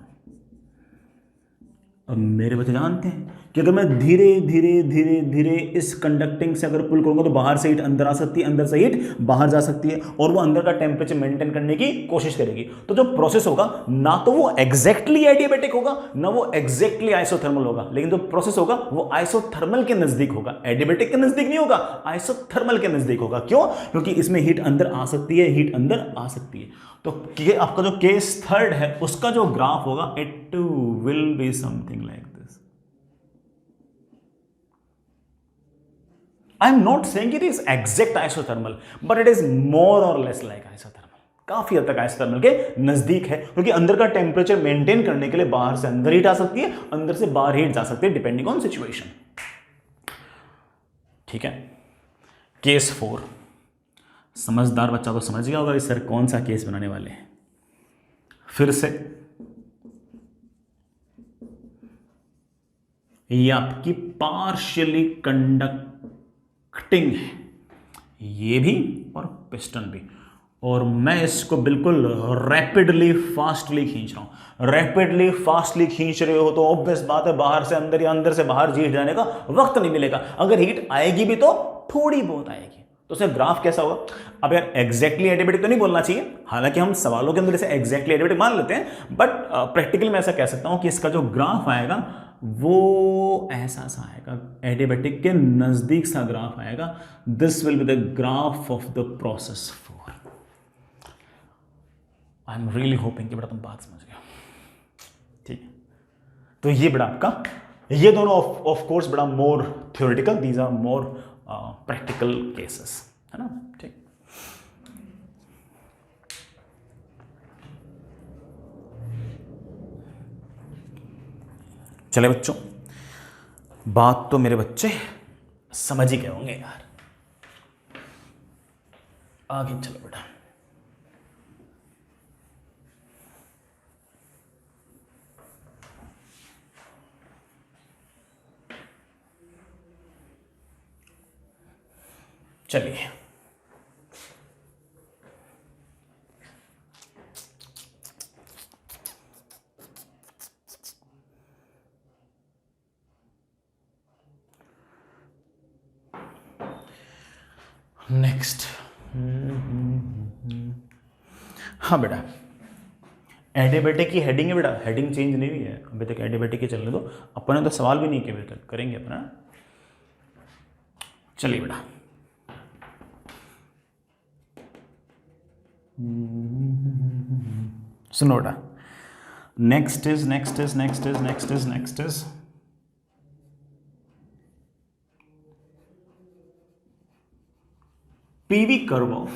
अब मेरे बच्चे जानते हैं कि अगर मैं धीरे धीरे धीरे धीरे इस कंडक्टिंग से अगर पुल करूंगा तो बाहर से हीट अंदर आ सकती है, अंदर से हीट बाहर जा सकती है, और वो अंदर का टेम्परेचर मेंटेन करने की कोशिश करेगी। तो जो प्रोसेस होगा ना तो वो एग्जैक्टली एडियाबेटिक होगा ना वो एग्जैक्टली आइसोथर्मल होगा, लेकिन जो प्रोसेस होगा वो आइसोथर्मल के नजदीक होगा, एडियाबेटिक के नजदीक नहीं होगा, आइसोथर्मल के नजदीक होगा। क्यों? क्योंकि इसमें हीट अंदर आ सकती है, हीट अंदर आ सकती है। तो ये आपका जो केस थर्ड है उसका जो ग्राफ होगा it will be something like this. I am not saying it is exact isothermal, but it is मोर और लेस लाइक आइसोथर्मल, काफी हद तक आइसोथर्मल के नजदीक है, क्योंकि अंदर का टेम्परेचर मेंटेन करने के लिए बाहर से अंदर हीट आ सकती है, अंदर से बाहर हीट जा सकती है, डिपेंडिंग ऑन सिचुएशन। ठीक है, केस 4, समझदार बच्चा तो समझ गया होगा इस सर कौन सा केस बनाने वाले हैं। फिर से ये आपकी पार्शियली कंडक्टिंग है, ये भी और पिस्टन भी, और मैं इसको बिल्कुल रैपिडली फास्टली खींच रहा हूं। रैपिडली फास्टली खींच रहे हो तो ऑब्वियस बात है बाहर से अंदर या अंदर से बाहर हीट जाने का वक्त नहीं मिलेगा। अगर हीट आएगी भी तो थोड़ी बहुत आएगी। तो सर ग्राफ कैसा होगा? अब यार एग्जैक्टली एडियाबेटिक तो नहीं बोलना चाहिए, हालांकि हम सवालों के अंदर इसे एग्जैक्टली एडियाबेटिक मान लेते हैं, बट प्रैक्टिकली मैं ऐसा कह सकता हूं कि इसका जो ग्राफ आएगा वो ऐसा सा आएगा, एडियाबेटिक के नजदीक सा ग्राफ आएगा। This will be the graph of the process 4। I am really hoping कि बेटा तुम बात समझ गए। ठीक है, तो ये बड़ा आपका, ये दोनों ऑफ कोर्स बड़ा more theoretical, these are more practical cases, है ना। ठीक, चले बच्चों, बात तो मेरे बच्चे समझ ही गए होंगे यार। आगे चलो बेटा, चलिए नेक्स्ट। हाँ बेटा, एडियाबेटिक की हेडिंग है बेटा, हेडिंग चेंज नहीं हुई है अभी तक, एडियाबेटिक ही चलने दो। अपन ने तो सवाल भी नहीं किया अभी तक, करेंगे अपना। चलिए बेटा, सुनो बेटा, next is PV curve of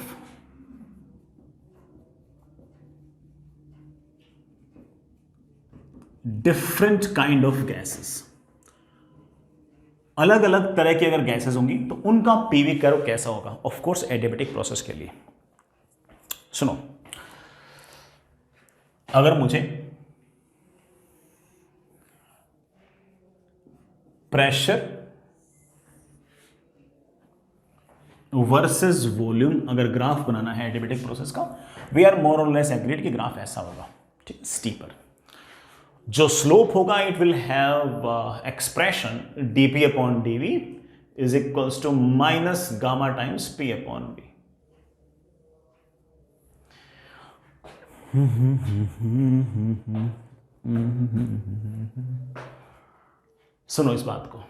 different kind of gases। अलग अलग तरह की अगर गैसेस होंगी तो उनका PV कर्व कैसा होगा? ऑफ कोर्स एडियाबेटिक प्रोसेस के लिए। सुनो, अगर मुझे प्रेशर वर्सेस वॉल्यूम अगर ग्राफ बनाना है एडियाबेटिक प्रोसेस का, वी आर मोर और लेस एग्रीड कि ग्राफ ऐसा होगा, ठीक, स्टीपर। जो स्लोप होगा it will have expression dp upon dv is equals to minus gamma times p upon v। सुनो इस बात को,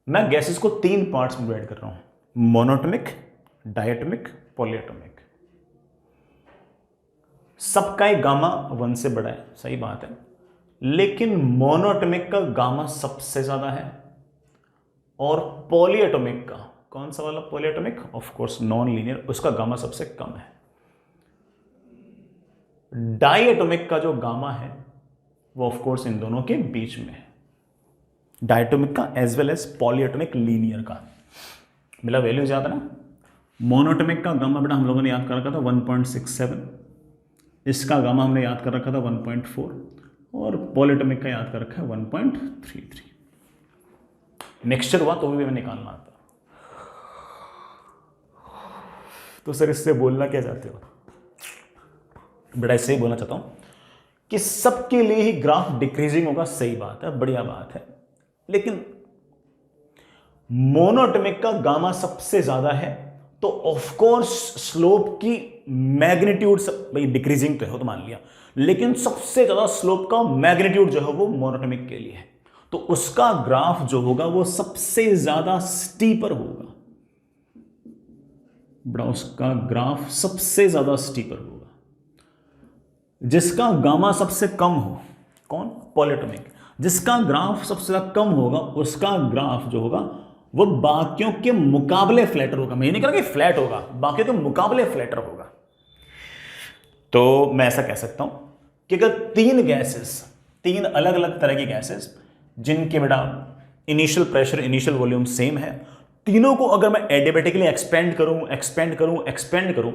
मैं गैसेस को 3 पार्ट्स में डिवाइड कर रहा हूं, मोनोटॉमिक, डायटोमिक, पॉलीएटॉमिक। सबका एक गामा 1 से बड़ा है, सही बात है, लेकिन मोनोएटॉमिक का गामा सबसे ज्यादा है, और पॉलीएटॉमिक का, कौन सा वाला polyatomic, of course non linear, उसका गामा सबसे कम है। डाइएटॉमिक का जो गामा है वो ऑफ कोर्स इन दोनों के बीच में है, डायटोमिक का as well as polyatomic linear का। मिला वैल्यूज याद है ना। मोनोएटॉमिक का गामा बेटा हम लोगों ने याद कर रखा था 1.67, इसका गामा हमने याद कर रखा था 1.4, और पॉलीएटॉमिक का याद कर रखा है 1.33। मिक्सचर हुआ तो भी हमें निकालना आता। तो सर इससे बोलना क्या चाहते हो बेटा? इससे ही बोलना चाहता हूं कि सबके लिए ही ग्राफ डिक्रीजिंग होगा, सही बात है, बढ़िया बात है, लेकिन मोनोएटॉमिक का गामा सबसे ज्यादा है तो ऑफ कोर्स स्लोप की मैग्नीट्यूड भाई डिक्रीजिंग तो है, तो मान लिया, लेकिन सबसे ज्यादा स्लोप का मैग्नीट्यूड जो है वो मोनोएटॉमिक के लिए है, तो उसका ग्राफ जो होगा वो सबसे ज्यादा स्टीपर होगा बड़ा, उसका ग्राफ सबसे ज्यादा स्टीपर होगा। जिसका गामा सबसे कम हो, कौन? पॉलीएटॉमिक। जिसका ग्राफ सबसे ज्यादा कम होगा उसका ग्राफ जो होगा वो बाकियों के मुकाबले फ्लैटर होगा। मैं नहीं कह रहा कि फ्लैट होगा, बाकियों के मुकाबले फ्लैटर होगा। तो मैं ऐसा कह सकता हूं कि अगर तीन गैसेस, तीन अलग अलग तरह की गैसेस जिनके बेटा initial pressure initial volume same है, तीनों को अगर मैं एडियाबेटिकली एक्सपेंड करूं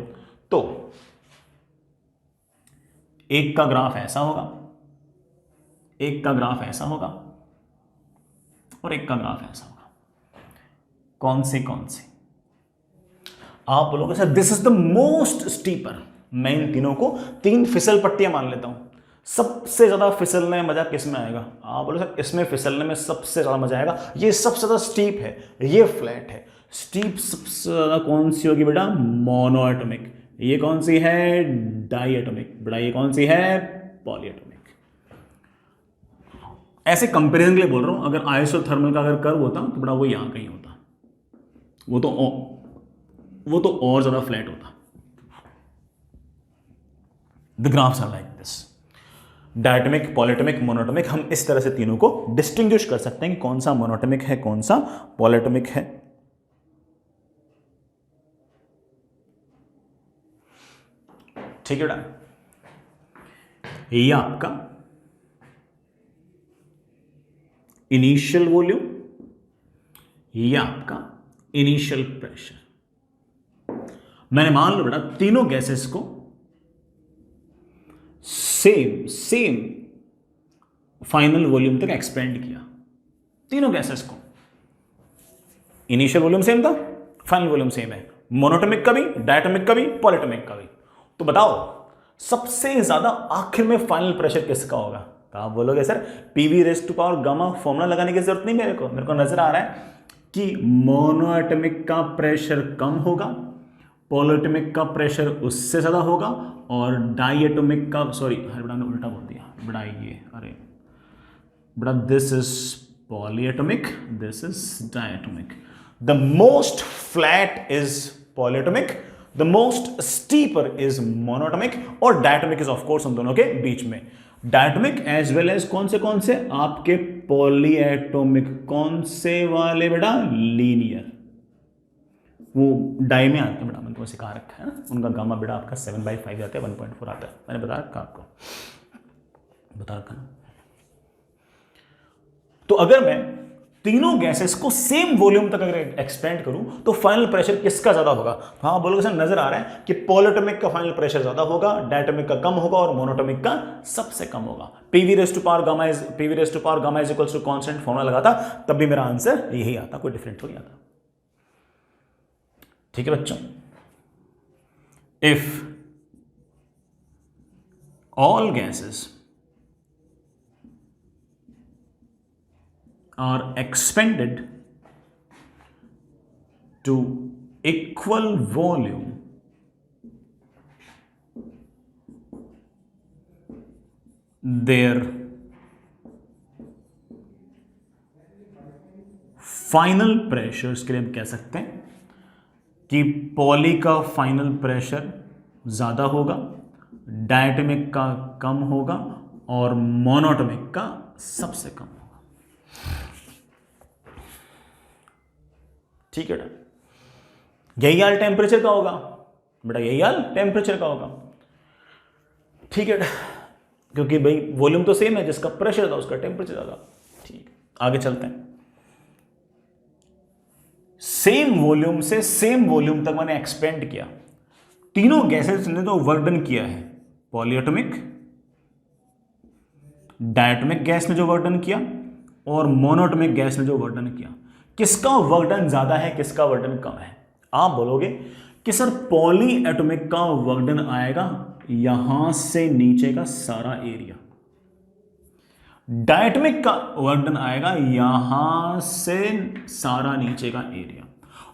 तो एक का ग्राफ ऐसा होगा, एक का ग्राफ ऐसा होगा, और एक का ग्राफ ऐसा होगा। कौन से? आप बोलोगे sir this is the most steeper. मैं इन तीनों को तीन फिसल पट्टियां मान लेता हूं। सबसे ज्यादा फिसलने में मजा किस में आएगा? आप बोलो सर इसमें फिसलने में सबसे ज्यादा मजा आएगा, ये सबसे ज्यादा स्टीप है, ये फ्लैट है। स्टीप सबसे ज्यादा कौन सी होगी बेटा? मोनोएटॉमिक। ये कौन सी है? डाइएटॉमिक। बेटा ये कौन सी है? पॉलीएटॉमिक। ऐसे कंपैरिजन के लिए बोल रहा हूं, अगर आइसोथर्मल का अगर कर्व होता तो बड़ा वो यहां कहीं होता, वो तो और ज्यादा फ्लैट होता। The graphs are like this. Diatomic, polyatomic, monoatomic, हम इस तरह से तीनों को डिस्टिंग्विश कर सकते हैं कि कौन सा मोनोएटॉमिक है, कौन सा पॉलीएटॉमिक है। ठीक है बेटा, ये आपका इनिशियल वॉल्यूम, ये आपका इनिशियल प्रेशर। मैंने मान लो बेटा तीनों गैसेस को सेम फाइनल वॉल्यूम तक एक्सपेंड किया। तीनों गैसेस को इनिशियल वॉल्यूम सेम था, फाइनल वॉल्यूम सेम है, मोनोएटॉमिक का भी, डायटोमिक का भी, पॉलीएटॉमिक का भी। तो बताओ सबसे ज्यादा आखिर में फाइनल प्रेशर किसका होगा? तो आप बोलोगे सर PV⁻⁴ गामा फॉर्मूला लगाने की जरूरत नहीं मेरे को नजर आ रहा है कि मोनोएटॉमिक का प्रेशर कम होगा, पॉलीएटॉमिक का प्रेशर उससे ज्यादा होगा, और डाइएटॉमिक का, सॉरी बेटा ने उल्टा बोल दिया बेटा, ये अरे बेटा this is polyatomic, this is diatomic. The most flat is polyatomic, the most steeper is monoatomic, और डायटोमिक इज ऑफ कोर्स उन दोनों के बीच में। डायटोमिक एज वेल एज कौन से आपके पॉलीएटॉमिक, कौन से वाले बेटा? लीनियर। वो डाई में आते हैं बेटा, मैंने तो सिखा रखा है ना, उनका गामा बेटा आपका 7/5 आता है, 1.4 आता है, मैंने बता रखा आपको, बता रखा ना। तो अगर मैं तीनों गैसेस को सेम वॉल्यूम तक अगर एक्सपेंड करूं तो फाइनल प्रेशर किसका ज्यादा होगा? हाँ बोलोगे सर नजर आ रहा है कि पॉलीएटॉमिक का फाइनल प्रेशर ज्यादा होगा, डायटोमिक का कम होगा, और मोनोएटॉमिक का सबसे कम होगा। PV⁻⁴ gamma is equals to constant formula लगाता तब भी मेरा आंसर यही आता, कोई डिफरेंट थोड़ी आता। ठीक है बच्चों, if all gases are expanded to equal volume, their final pressure, के लिए हम कह सकते हैं कि पॉली का फाइनल प्रेशर ज्यादा होगा, डायटोमिक का कम होगा, और मोनोटॉमिक का सबसे कम होगा। ठीक है बेटा, यही हाल टेम्परेचर का होगा बेटा, यही हाल टेम्परेचर का होगा। ठीक है बेटा, क्योंकि भाई वॉल्यूम तो सेम है, जिसका प्रेशर था उसका टेम्परेचर ज्यादा। ठीक, आगे चलते हैं। सेम वॉल्यूम से सेम वॉल्यूम तक मैंने एक्सपेंड किया। तीनों गैसेस ने जो वर्क डन किया है, पॉलीएटॉमिक, डायटोमिक गैस ने जो वर्क डन किया और मोनोटॉमिक गैस ने जो वर्क डन किया, किसका वर्क डन ज्यादा है, किसका वर्क डन कम है? आप बोलोगे कि सर पॉली एटॉमिक का वर्क डन आएगा यहां से नीचे का सारा एरिया, डायटोमिक का वर्क डन आएगा यहां से सारा नीचे का एरिया,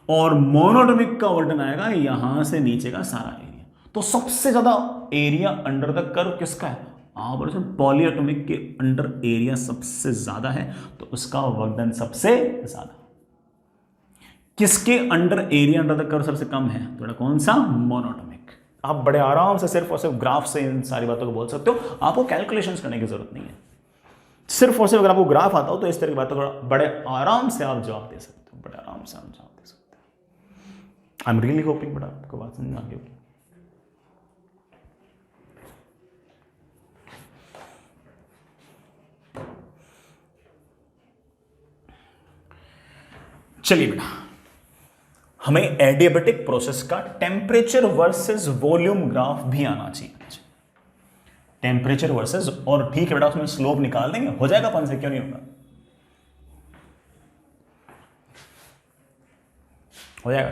और मोनोटॉमिक का वर्क डन आएगा यहां से नीचे का सारा एरिया। तो सबसे ज्यादा एरिया अंडर द कर्व किसका है? आप बोलो पॉलीएटॉमिक के अंडर एरिया सबसे ज्यादा है, तो उसका वर्क डन सबसे ज्यादा। किसके under area under the curve सबसे कम है? तो कौन सा? मोनोटॉमिक। आप बड़े आराम से सिर्फ और सिर्फ ग्राफ से इन सारी बातों को बोल सकते हो, आपको कैलकुलेशंस करने की जरूरत नहीं है। सिर्फ और सिर्फ अगर आपको ग्राफ आता हो तो इस तरह की बातों को बड़े आराम से आप जवाब दे सकते हो, बड़े आराम से आप जवाब दे सकते हो। आई एम रियली होपिंग बड़ा आपको बात समझ आ गई होगी। चलिए बेटा, हमें एडियाबेटिक प्रोसेस का टेम्परेचर वर्सेस वॉल्यूम ग्राफ भी आना चाहिए। टेम्परेचर वर्सेस, और ठीक है बेटा उसमें स्लोप निकाल देंगे, हो जाएगा अपन से, क्यों नहीं होगा, हो जाएगा।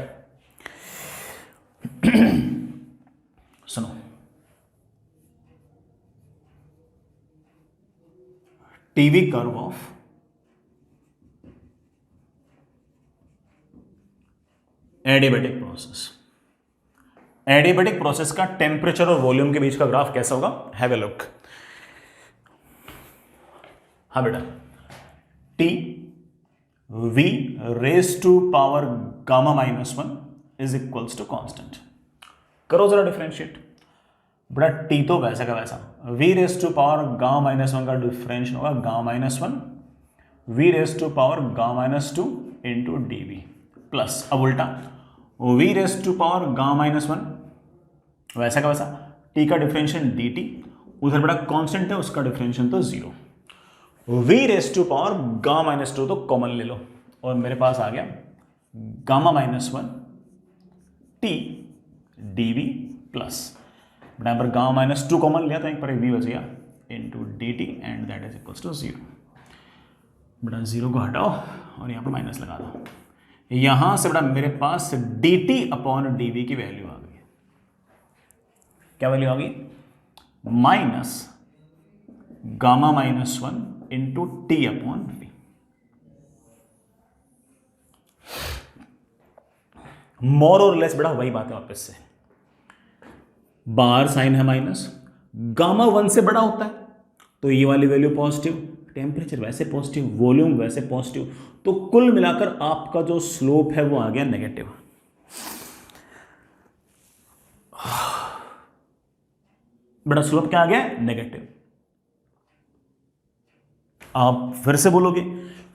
सुनो, TV curve of adiabatic process, adiabatic process का टेम्परेचर और वॉल्यूम के बीच का ग्राफ कैसा होगा? Have a look. हाँ बेटा, T V raise to power gamma -1 is equals to constant. करो जरा डिफरेंशिएट बेटा, टी तो वैसा का वैसा, V raise to power gamma -1 का डिफरेंशिएट होगा gamma -1 V raise to power gamma -2 into D V, plus अब उल्टा we raise to power gamma -1 वैसा का वैसा, टी का डिफरेंशियल डी टी, उधर बड़ा कांस्टेंट है उसका डिफरेंशियल तो 0, V raise to power gamma -2 तो कॉमन ले लो और मेरे पास आ गया gamma -1 T D V plus, बड़ा पर गामा -2 कॉमन लिया तो एक पर वी बच गया into D T and that is equals to 0। बड़ा 0 को हटाओ और यहाँ पर माइनस लगा दो, यहां से बड़ा मेरे पास D T upon D V की वैल्यू आ गई। क्या वैल्यू आ गई? Minus gamma -1 into T upon V. More और लेस बड़ा वही बात है वापस से, बाहर साइन है माइनस, गामा 1 से बड़ा होता है तो ये वाली वैल्यू पॉजिटिव, टेम्परेचर वैसे पॉजिटिव, वॉल्यूम वैसे पॉजिटिव, तो कुल मिलाकर आपका जो स्लोप है वो आ गया नेगेटिव। बड़ा स्लोप क्या आ गया? नेगेटिव। आप फिर से बोलोगे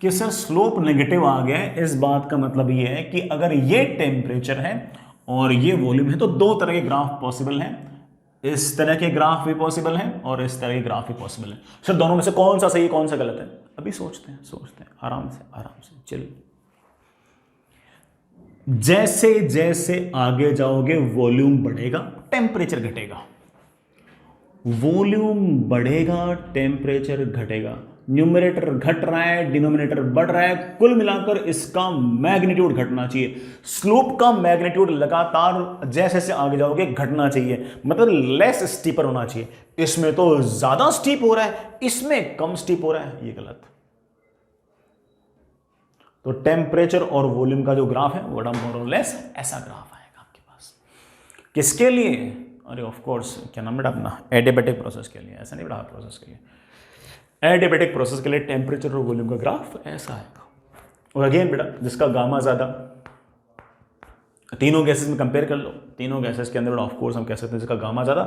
कि सर स्लोप नेगेटिव आ गया है, इस बात का मतलब ये है कि अगर ये टेम्परेचर है और ये वॉल्यूम है तो दो तरह के ग्राफ पॉसिबल हैं, इस तरह के ग्राफ भी पॉसिबल हैं और इस तरह के ग्राफ भी पॉसिबल हैं। सर दोनों में से कौन सा सही कौन सा गलत है? अभी सोचते हैं आराम से चिल। जैसे जैसे आगे जाओगे वॉल्यूम बढ़ेगा टेम्परेचर घटेगा, वॉल्यूम बढ़ेगा टेम्परेचर घटेगा, न्यूमरेटर घट रहा है डिनोमिनेटर बढ़ रहा है, कुल मिलाकर इसका मैग्नीट्यूड घटना चाहिए। स्लोप का मैग्नीट्यूड लगातार जैसे जैसे आगे जाओगे घटना चाहिए, मतलब लेस स्टीपर होना चाहिए। इसमें तो ज्यादा स्टीप हो रहा है, इसमें कम स्टीप हो रहा है, ये गलत। तो टेम्परेचर और वॉल्यूम का जो ग्राफ है वो मोर और लेस ऐसा ग्राफ आएगा आपके पास। किसके लिए? अरे ऑफ कोर्स क्या नाम बेटा अपना, एडियाबेटिक प्रोसेस के लिए, ऐसा नहीं बेटा प्रोसेस के लिए, एडियाबेटिक प्रोसेस के लिए टेम्परेचर और वॉल्यूम का ग्राफ ऐसा आएगा। और अगेन बेटा जिसका गामा ज्यादा, तीनों गैसेस में कंपेयर कर लो, तीनों गैसेस के अंदर ऑफ कोर्स हम कह सकते हैं जिसका गामा ज्यादा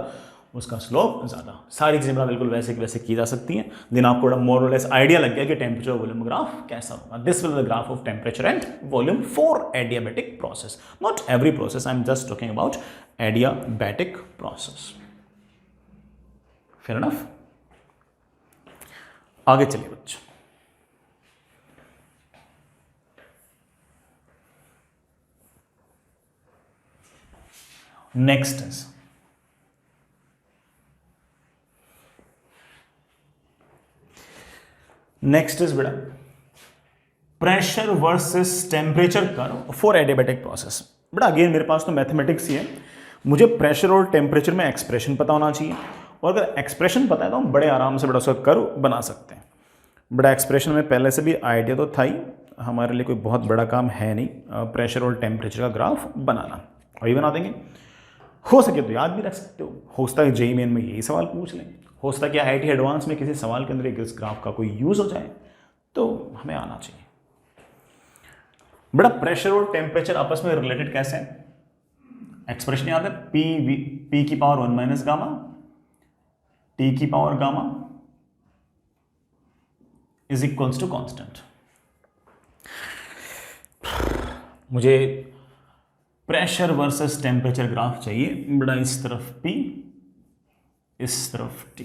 उसका स्लोप ज़्यादा। सारी चीज़ें बड़ा बिल्कुल वैसे की वैसे की जा सकती हैं। देन आपको बड़ा मोर और लेस आइडिया लग गया कि टेम्परेचर वॉल्यूम ग्राफ कैसा होगा। This will the graph of temperature and volume for adiabatic process, not every process, I am just talking about adiabatic process. Fair enough. आगे चलिए बच्चों, नेक्स्ट इज बेटा pressure versus temperature curve for adiabatic process. बेटा again मेरे पास तो mathematics ही है, मुझे pressure और टेम्परेचर में एक्सप्रेशन पता होना चाहिए, और अगर एक्सप्रेशन पता है तो हम बड़े आराम से बेटा उसका कर्व बना सकते हैं। बड़ा एक्सप्रेशन में पहले से भी आइडिया तो था ही, हमारे लिए कोई बहुत बड़ा काम है नहीं प्रेशर और टेम्परेचर का ग्राफ बनाना, अभी बना देंगे। हो सके तो याद भी रख सकते हो सकता है जेईई मेन में यही सवाल पूछ लें, हो सकता है कि आईआईटी एडवांस में किसी सवाल के अंदर इस ग्राफ का कोई यूज हो जाए, तो हमें आना चाहिए। बड़ा प्रेशर और टेम्परेचर आपस में रिलेटेड कैसे है, एक्सप्रेशन याद है, पी की पावर 1 माइनस गामा टी की power gamma is equals to constant. मुझे प्रेशर वर्सेस टेम्परेचर ग्राफ चाहिए, बड़ा इस तरफ P इस तरफ T,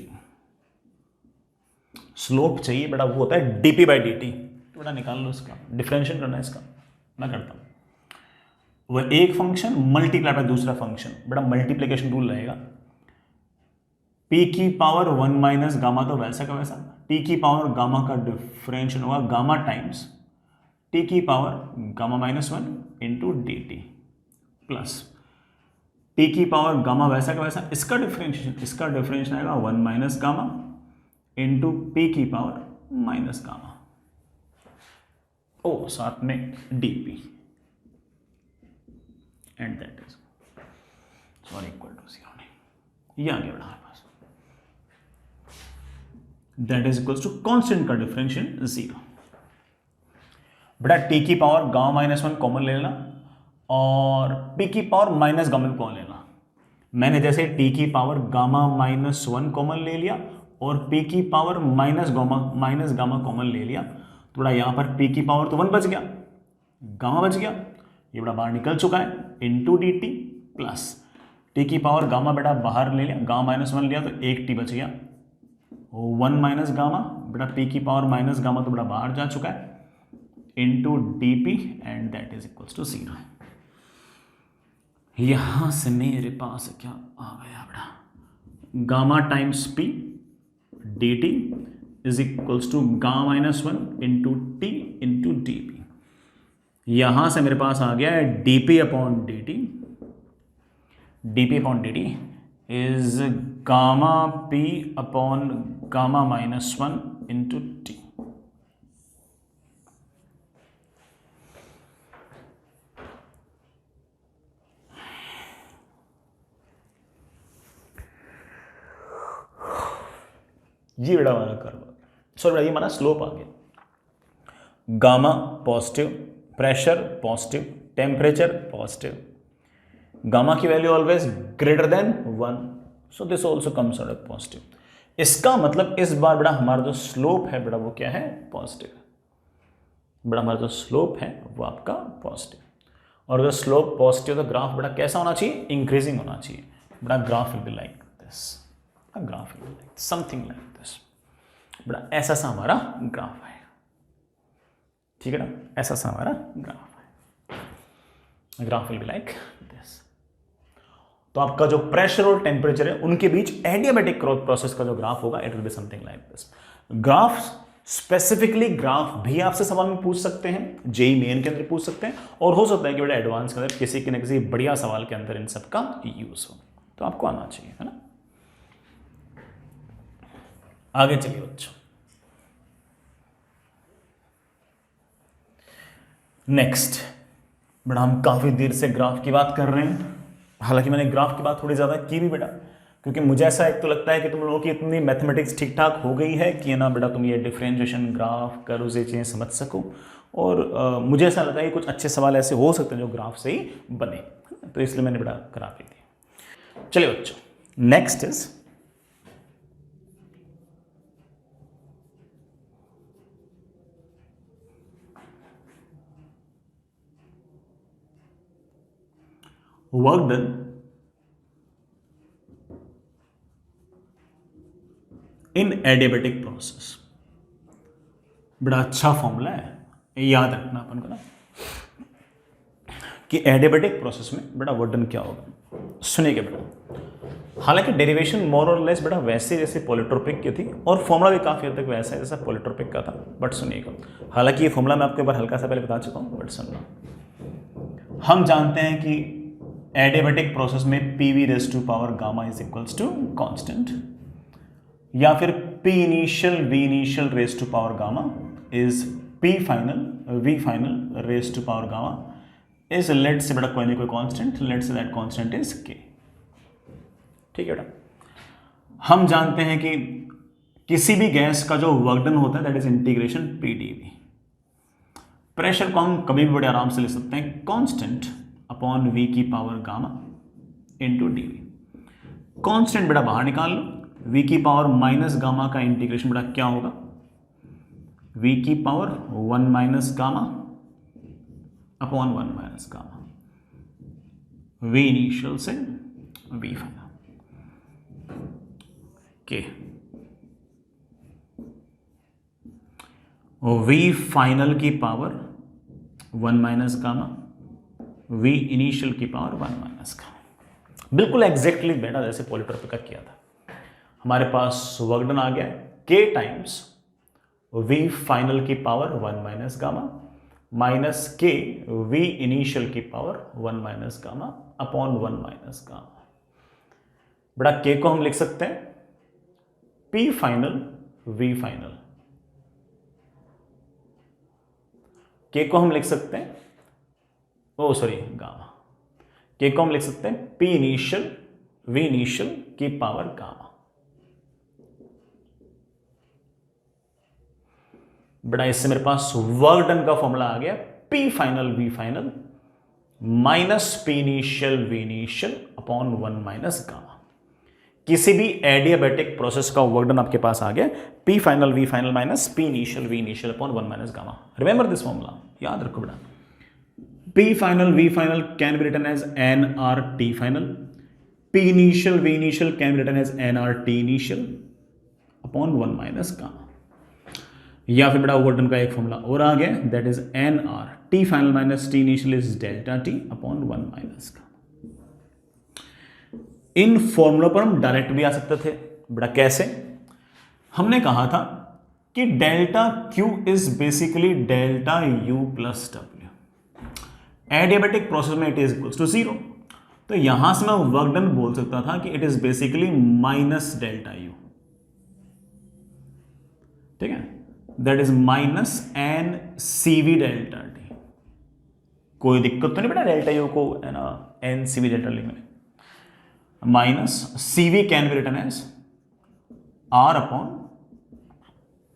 स्लोप चाहिए बड़ा वो होता है dp बाई dt, बड़ा निकाल लो इसका, डिफरेंशिएट करना है इसका, मैं करता हूं। वह एक फंक्शन मल्टीप्लाई बाय दूसरा फंक्शन, बड़ा मल्टीप्लिकेशन रूल रहेगा, P की पावर 1 माइनस गामा तो वैसा का वैसा, T की पावर गामा का डिफरेंशिएशन होगा गामा टाइम्स T की power gamma minus 1 into dt plus T की पावर गामा वैसा का वैसा, इसका डिफरेंशिएशन आएगा 1 माइनस गामा इंटू P की पावर माइनस गामा, ओ साथ में dp and that is sorry equal to 0 नहीं, ये आ गया हमारे पास, that is equal to constant का डिफरेंशियल 0। बेटा T की पावर गामा माइनस 1 कॉमन ले लेना और P की पावर माइनस गामा कॉमन लेना। मैंने जैसे T की पावर गामा माइनस 1 कॉमन ले लिया और P की पावर माइनस गामा कॉमन ले लिया, तो बड़ा यहाँ पर P की पावर तो 1 बच गया, गामा बच गया, ये बड़ा बाहर निकल चुका है, इंटू dt प्लस T की पावर गामा बेटा बाहर ले लिया, गामा माइनस 1 लिया तो एक T बच गया, 1 माइनस गामा बेटा P की पावर माइनस गामा तो बड़ा बाहर जा चुका है, into dp and that is equals to 0। यहां से मेरे पास क्या आ गया बेटा, gamma times p dt is equals to gamma minus 1 into t into dp। यहां से मेरे पास आ गया है dp upon dt is gamma p upon gamma minus 1 into t। ये बड़ा हमारा कर्व आ गया, सॉरी बड़ा ये हमारा स्लोप आ गया, gamma positive, pressure positive, temperature positive, gamma की value always greater than 1, so this also comes out positive. इसका मतलब इस बार बड़ा हमारा जो स्लोप है बड़ा वो क्या है, पॉजिटिव, बड़ा हमारा जो स्लोप है वो आपका पॉजिटिव, और अगर स्लोप पॉजिटिव तो ग्राफ बड़ा कैसा होना चाहिए, इंक्रीजिंग होना चाहिए, बड़ा graph will be like this, graph will be like something like this, बड़ा ऐसा सा हमारा ग्राफ है, ठीक है ना, ऐसा सा हमारा ग्राफ है, graph will be like this. तो आपका जो प्रेशर और टेम्परेचर है उनके बीच एडियाबैटिक प्रोसेस का जो ग्राफ होगा it will be something like this. Graph specifically graph भी आपसे सवाल में पूछ सकते हैं, जेईई मेन के अंदर पूछ सकते हैं, और हो सकता है कि बड़ा एडवांस के अंदर किसी न किसी बढ़िया सवाल के अंदर इन सब का यूज हो, तो आपको आना चाहिए, है ना। आगे चलिए बच्चों, नेक्स्ट बड़ा हम काफी देर से ग्राफ की बात कर रहे हैं, हालांकि मैंने ग्राफ की बात थोड़ी ज्यादा की भी बेटा, क्योंकि मुझे ऐसा एक तो लगता है कि तुम लोगों की इतनी मैथमेटिक्स ठीक ठाक हो गई है कि ना बेटा तुम ये डिफरेंशिएशन ग्राफ कर्व से चीजें समझ सको, और मुझे ऐसा लगता है कि कुछ अच्छे सवाल ऐसे हो सकते हैं जो ग्राफ से ही बने, तो इसलिए मैंने बड़ा ग्राफ लिख दिया। चलिए बच्चों, next is work done in adiabatic process. बड़ा अच्छा फॉर्मूला है, याद रखना अपन को ना कि एडियाबेटिक प्रोसेस में बेटा वर्क डन क्या होगा। सुनिए बेटा, हालांकि डेरिवेशन मोर और लेस बेटा वैसे जैसे पॉलिट्रोपिक की थी और फॉर्मूला भी काफी हद तक वैसा है जैसा पॉलिट्रोपिक का था, बट सुनिएगा, हालांकि ये फॉर्मूला मैं आपके बार हल्का सा पहले बता चुका हूं, बट सुनना। हम जानते हैं कि एडियाबेटिक प्रोसेस में PV raise to power gamma is equals to constant, या फिर P initial V initial raise to power gamma is P final V final raise to power gamma is let say बेटा कोई ना कोई constant, let say that constant is K. ठीक है बेटा, हम जानते हैं कि किसी भी गैस का जो वर्क डन होता है that is integration P D V. Pressure को हम कभी भी बड़े आराम से ले सकते हैं कांस्टेंट अपॉन वी की power gamma into D V. Constant बेटा बाहर निकाल लो, वी की पावर माइनस गामा का इंटीग्रेशन बेटा क्या होगा, वी की power 1 minus gamma upon 1 minus gamma, V initial से वी फाइनल के, वी फाइनल की power 1 minus gamma, V initial की पावर 1 माइनस गामा। बिल्कुल एग्जैक्टली बेटा जैसे पॉलिट्रोपिक का किया था। हमारे पास वर्क डन आ गया के टाइम्स वी फाइनल की पावर 1 माइनस गामा माइनस के वी इनिशियल की power 1 minus gamma upon 1 minus gamma. बेटा के को हम लिख सकते हैं पी फाइनल वी फाइनल, के को हम लिख सकते हैं गामा, के को हम लिख सकते हैं पी इनिशियल वी इनिशियल की पावर गामा। बेटा इससे मेरे पास वर्क डन का फॉर्मूला आ गया P final V final minus P initial V initial upon 1 minus gamma. किसी भी एडियाबेटिक प्रोसेस का वर्क डन आपके पास आ गया P final V final minus P initial V initial upon 1 minus gamma. Remember this formula, याद रखो बेटा। P final V final can be written as N R T final, P initial V initial can be written as N R T initial upon 1 minus gamma. या फिर बेटा work done का एक formula और आ गया that is N R T final minus T initial is delta T upon 1 minus gamma. इन फॉर्मूलों पर हम डायरेक्ट भी आ सकते थे बेटा। कैसे? हमने कहा था कि delta Q is basically delta U plus W. Adiabatic process में इट इज इक्वल्स टू 0, तो यहां से मैं वर्क डन बोल सकता था कि it is basically minus delta U. ठीक है, that is minus N C V delta T. कोई दिक्कत तो नहीं बेटा डेल्टा यू को है ना एन सी वी डेल्टा लिखने में। Minus C V can be written as R upon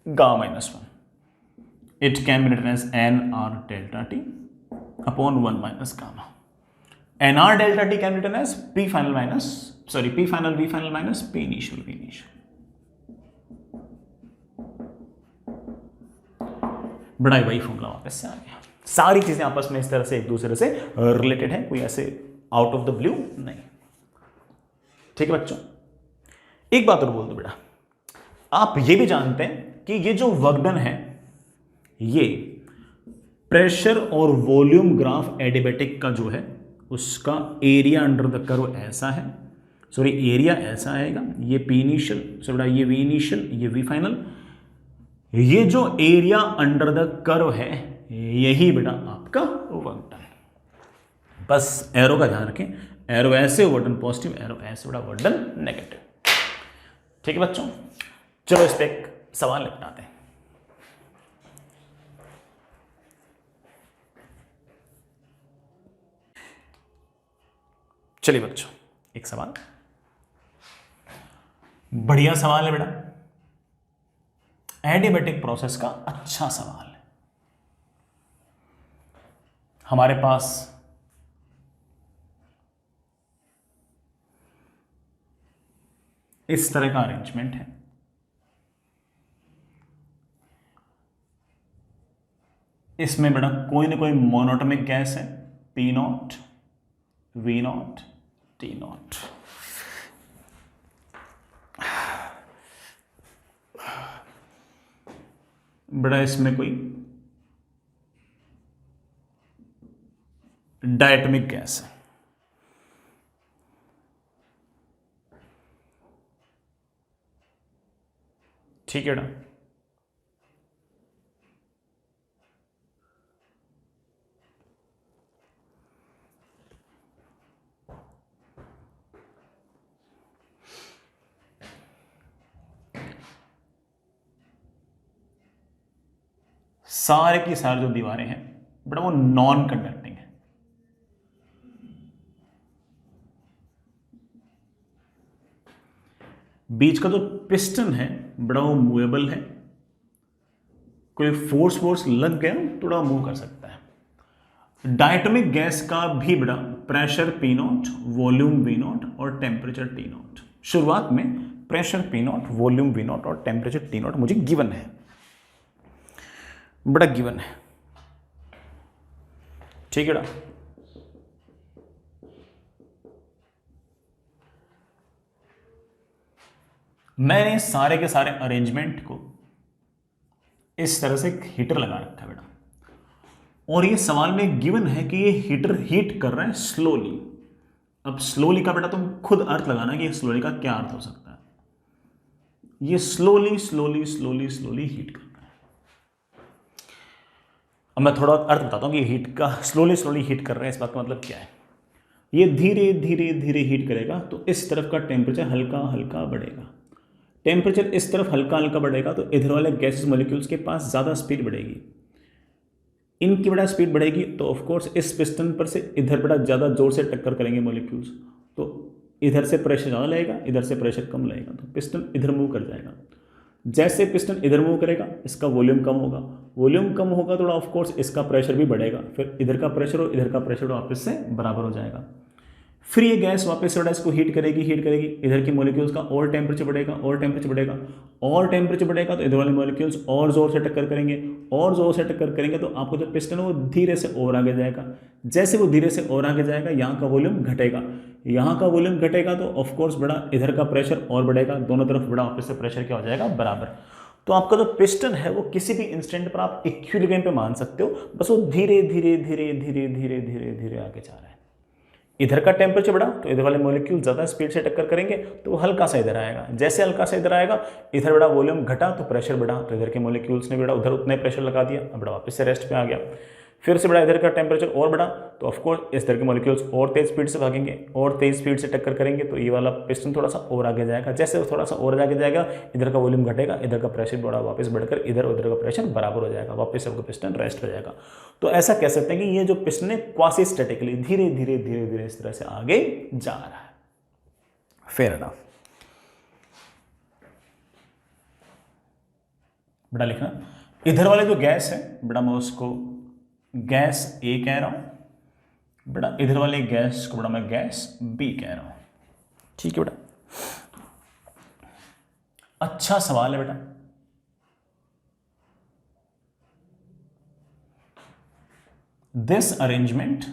gamma minus 1, it can be written as N R delta T upon 1 minus gamma. N R delta T can be written as P final V final minus P initial V initial. बड़ा वही formula वापस से आ गया। सारी चीजें आपस में इस तरह से एक दूसरे से रिलेटेड है, कोई ऐसे आउट ऑफ द ब्लू नहीं। ठीक है बच्चों, एक बात और बोल दो बेटा, आप ये भी जानते हैं कि ये जो वर्क डन है ये प्रेशर और वॉल्यूम ग्राफ एडियाबेटिक का जो है उसका एरिया अंडर द कर्व ऐसा है, सॉरी एरिया ऐसा आएगा, ये पी इनिशियल बेटा ये वी इनिशियल ये वी फाइनल, ये जो एरिया अंडर द कर्व है यही बेटा आपका वर्क डन। बस एरो का ध्यान रखें, एरो ऐसे वर्क डन पॉजिटिव, एरो ऐसे बेटा वर्क डन नेगेटिव। ठीक है बच्चों, चलो इस पे एक सवाल निपटाते हैं। चलिए बच्चों, एक सवाल, बढ़िया सवाल है बेटा, एडियाबेटिक प्रोसेस का अच्छा सवाल है। हमारे पास इस तरह का अरेंजमेंट है, इसमें बेटा कोई ना कोई मोनोटोमिक गैस है P0, we not T not. बड़ा इसमें कोई डायटमिक गैस है। ठीक है ना। सारे की सारी जो दीवारें हैं बड़ा वो नॉन कंडक्टिंग है। बीच का जो पिस्टन है बड़ा वो मूवेबल है, कोई फोर्स लग गया तो बड़ा मूव कर सकता है। डायटोमिक गैस का भी बड़ा pressure P not, volume V not और टेम्परेचर टी नॉट। शुरुआत में pressure P not, volume V not और टेम्परेचर टी नॉट मुझे गिवन है, बड़ा गिवन है। ठीक है ना। मैंने सारे के सारे अरेंजमेंट को इस तरह से एक हीटर लगा रखा है बेटा, और ये सवाल में गिवन है कि ये हीटर हीट कर रहा है स्लोली। अब स्लोली का बेटा तुम खुद अर्थ लगाना कि स्लोली का क्या अर्थ हो सकता है। ये slowly slowly slowly slowly heat कर रहा है। अब मैं थोड़ा अर्थ बताता हूं कि हीट का स्लोली स्लोली हीट कर रहा है, इस बात का मतलब क्या है। ये धीरे धीरे धीरे हीट करेगा तो इस तरफ का टेम्परेचर हल्का हल्का बढ़ेगा। टेम्परेचर इस तरफ हल्का हल्का बढ़ेगा तो इधर वाले गैसेस मॉलिक्यूल्स के पास ज़्यादा स्पीड बढ़ेगी। इनकी बड़ा स्पीड बढ़ेगी तो ऑफ कोर्स इस पिस्टन पर से इधर बड़ा ज़्यादा जोर से टक्कर करेंगे मॉलिक्यूल्स, तो इधर से प्रेशर ज़्यादा लगेगा, इधर से प्रेशर कम लगेगा, तो पिस्टन इधर मूव कर जाएगा। जैसे पिस्टन इधर मूव करेगा इसका वॉल्यूम कम होगा, वॉल्यूम कम होगा तो ऑफ कोर्स इसका प्रेशर भी बढ़ेगा, फिर इधर का प्रेशर और इधर का प्रेशर वापस से बराबर हो जाएगा। फिर ये गैस वापस से इसको हीट करेगी इधर की मॉलिक्यूल्स का और टेम्परेचर बढ़ेगा और टेम्परेचर बढ़ेगा और टेम्परेचर बढ़ेगा, तो इधर वाले मॉलिक्यूल्स और जोर से टक्कर करेंगे और जोर से टक्कर करेंगे, तो आपको जो पिस्टन है वो धीरे से और आगे जाएगा। जैसे वो धीरे से और आगे जाएगा यहाँ का वॉल्यूम घटेगा, यहाँ का वॉल्यूम घटेगा तो ऑफकोर्स बड़ा इधर का प्रेशर और बढ़ेगा, दोनों तरफ बड़ा वापस से प्रेशर क्या हो जाएगा, बराबर। तो आपका जो पिस्टन है वो किसी भी इंस्टेंट पर आप इक्विलिब्रियम पे मान सकते हो, बस वो धीरे धीरे धीरे धीरे धीरे धीरे धीरे आगे जा रहा है। इधर का टेम्परेचर बढ़ा तो इधर वाले मॉलिक्यूल ज़्यादा स्पीड से टक्कर करेंगे तो वो हल्का सा इधर आएगा, जैसे हल्का सा इधर आएगा इधर बड़ा वॉल्यूम घटा तो प्रेशर बढ़ा, तो इधर के मॉलिक्यूल्स ने बड़ा उधर उतना ही प्रेशर लगा दिया, अब बड़ा वापस से रेस्ट पे आ गया। फिर से बड़ा इधर का टेम्परेचर और बढ़ा तो ऑफकोर्स इस तरह के मॉलिक्यूल्स और तेज स्पीड से भागेंगे और तेज स्पीड से टक्कर करेंगे, तो ये वाला पिस्टन थोड़ा सा और आगे जाएगा। जैसे वो थोड़ा सा और आगे जाएगा इधर का वॉल्यूम घटेगा, इधर का प्रेशर बड़ा वापस बढ़कर इधर उधर का प्रेशर बराबर हो जाएगा, वापस सबका पिस्टन रेस्ट हो जाएगा। तो ऐसा कह सकते हैं कि ये जो पिस्टन है क्वासी स्टैटिकली धीरे धीरे धीरे धीरे इस तरह से आगे जा रहा है। Fair enough. बड़ा लिखना इधर वाले जो गैस है बड़ा मैं उसको गैस ए कह रहा हूं, बड़ा इधर वाले गैस को बड़ा मैं गैस बी कह रहा हूं। ठीक है बेटा, अच्छा सवाल है बेटा। This arrangement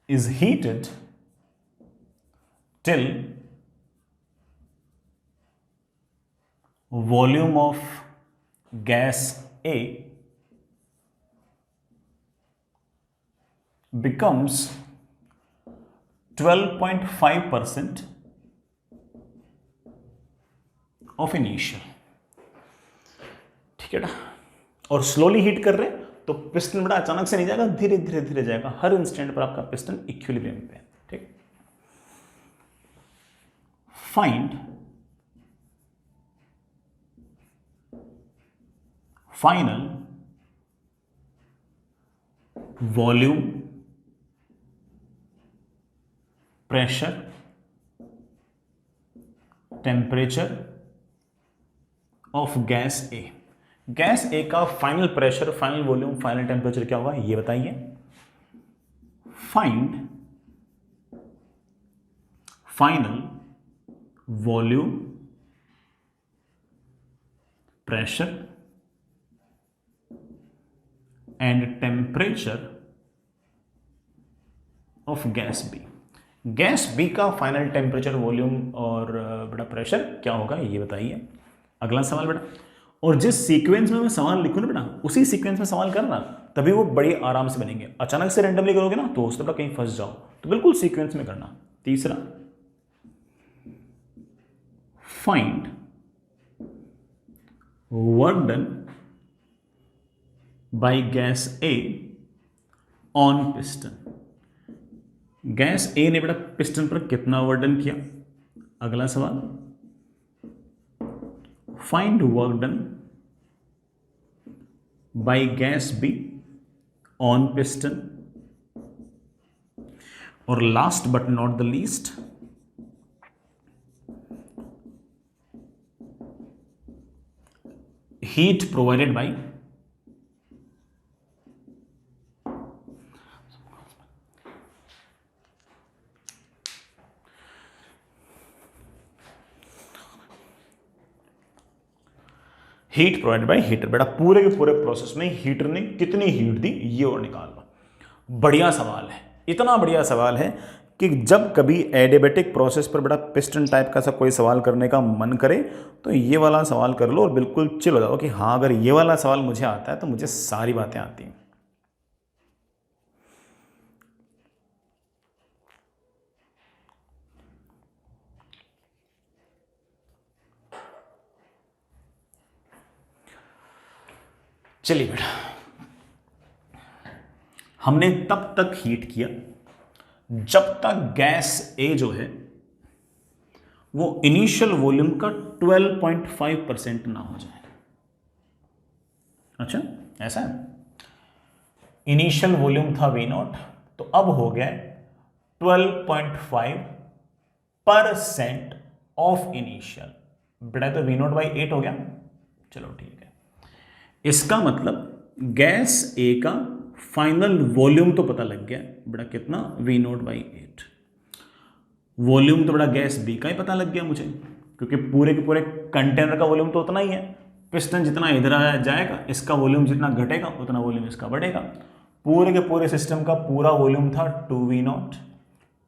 is heated till volume of gas A becomes 12.5% of initial। ठीक है ना, और स्लोली हीट कर रहे हैं तो पिस्टन बड़ा अचानक से नहीं जाएगा, धीरे धीरे धीरे जाएगा, हर इंस्टेंट पर आपका पिस्टन इक्विलिब्रियम पे है। ठीक, find final volume, pressure, temperature of gas A. Gas A का final pressure, final volume, final temperature क्या होगा ये बताइए। Find final volume, pressure and temperature of gas B. Gas B का फाइनल टेम्परेचर, वॉल्यूम और बेटा प्रेशर क्या होगा ये बताइए। अगला सवाल बेटा, और जिस सीक्वेंस में मैं सवाल लिखूँ ना बेटा, उसी सीक्वेंस में सवाल करना, तभी वो बड़ी आराम से बनेंगे। अचानक से रैंडमली करोगे ना तो उससे बेटा कहीं फंस जाओ, तो बिल्कुल सीक्वेंस में करना। तीसरा, find work done by gas A on piston. Gas A ने बेटा पिस्टन पर कितना वर्क डन किया। अगला सवाल, find work done by gas B on piston. और last but not the least, heat provided by heat provided by heater. बेटा पूरे के पूरे प्रोसेस में हीटर ने कितनी हीट दी ये और निकाल लो। बढ़िया सवाल है, इतना बढ़िया सवाल है कि जब कभी एडियाबेटिक प्रोसेस पर बेटा पिस्टन टाइप का सा कोई सवाल करने का मन करे तो ये वाला सवाल कर लो और बिल्कुल चिल हो जाओ कि हाँ अगर ये वाला सवाल मुझे आता है तो मुझे सारी बातें आती हैं। चलिए बेटा, हमने तब तक हीट किया जब तक गैस ए जो है वो इनिशियल वॉल्यूम का 12.5% ना हो जाए। अच्छा ऐसा है, इनिशियल वॉल्यूम था V0 तो अब हो गया 12.5% ऑफ इनिशियल। बेटा तो V0/8 हो गया। चलो ठीक है, इसका मतलब गैस ए का फाइनल वॉल्यूम तो पता लग गया बेटा कितना, V0/8। वॉल्यूम तो बेटा गैस बी का ही पता लग गया मुझे, क्योंकि पूरे के पूरे कंटेनर का वॉल्यूम तो उतना ही है। पिस्टन जितना इधर आ जाएगा इसका वॉल्यूम जितना घटेगा उतना वॉल्यूम इसका बढ़ेगा। पूरे के पूरे सिस्टम का पूरा वॉल्यूम था 2V0,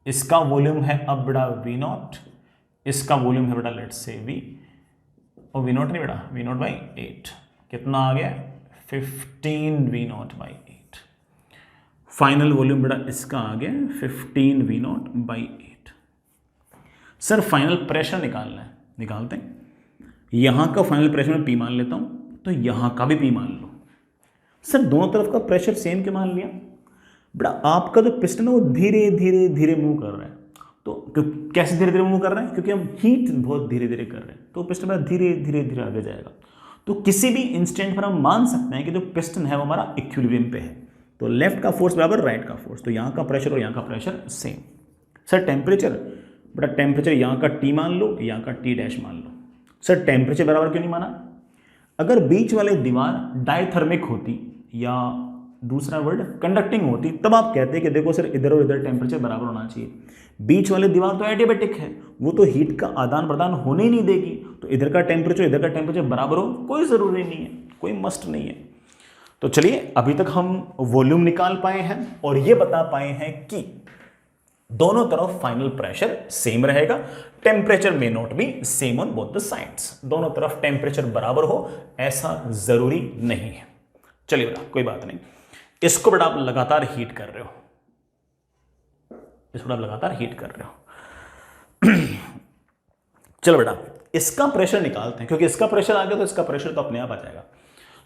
इसका वॉल्यूम है अब बेटा V0, इसका वॉल्यूम है बेटा लेट्स से V, और V0 नहीं बेटा V0/8 कितना आ गया 15V0/8। फाइनल वॉल्यूम बेटा इसका आ गया 15V0/8। सर फाइनल प्रेशर निकालना है, निकालते हैं। यहां का फाइनल प्रेशर मैं P मान लेता हूं, तो यहां का भी P मान लो। सर दोनों तरफ का प्रेशर सेम क्यों मान लिया? बेटा आपका जो पिस्टन है वो धीरे धीरे धीरे मूव कर रहा है, तो कैसे धीरे धीरे मूव कर रहा है? क्योंकि हम हीट बहुत धीरे धीरे कर रहे हैं, तो पिस्टन बेटा धीरे धीरे धीरे आगे जाएगा। तो किसी भी इंस्टेंट पर हम मान सकते हैं कि जो पिस्टन है वो हमारा इक्विलिब्रियम पे है, तो लेफ्ट का फोर्स बराबर राइट का फोर्स, तो यहाँ का प्रेशर और यहाँ का प्रेशर सेम। सर टेम्परेचर, बेटा टेम्परेचर यहाँ का T मान लो, यहाँ का T डैश मान लो। सर टेम्परेचर बराबर क्यों नहीं माना? अगर बीच वाली दीवार डायथर्मिक होती या दूसरा वर्ड कंडक्टिंग होती तब आप कहते कि देखो सर इधर और इधर टेम्परेचर बराबर होना चाहिए। बीच वाली दीवार तो एडियाबेटिक है, वो तो हीट का आदान प्रदान होने ही नहीं देगी, तो इधर का टेम्परेचर इधर का टेम्परेचर बराबर हो कोई ज़रूरी नहीं है, कोई मस्ट नहीं है। तो चलिए अभी तक हम वॉल्यूम निकाल पाए हैं और ये बता पाए हैं कि दोनों तरफ फाइनल प्रेशर सेम रहेगा, temperature may not be same on both the sides, दोनों तरफ टेम्परेचर बराबर हो ऐसा जरूरी नहीं है। चलिए बेटा कोई बात नहीं, इसको बेटा आप लगातार हीट कर रहे हो, इसको आप लगातार हीट कर रहे हो। चलो बेटा इसका प्रेशर निकालते हैं, क्योंकि इसका प्रेशर आ गया तो इसका प्रेशर तो अपने आप आ जाएगा।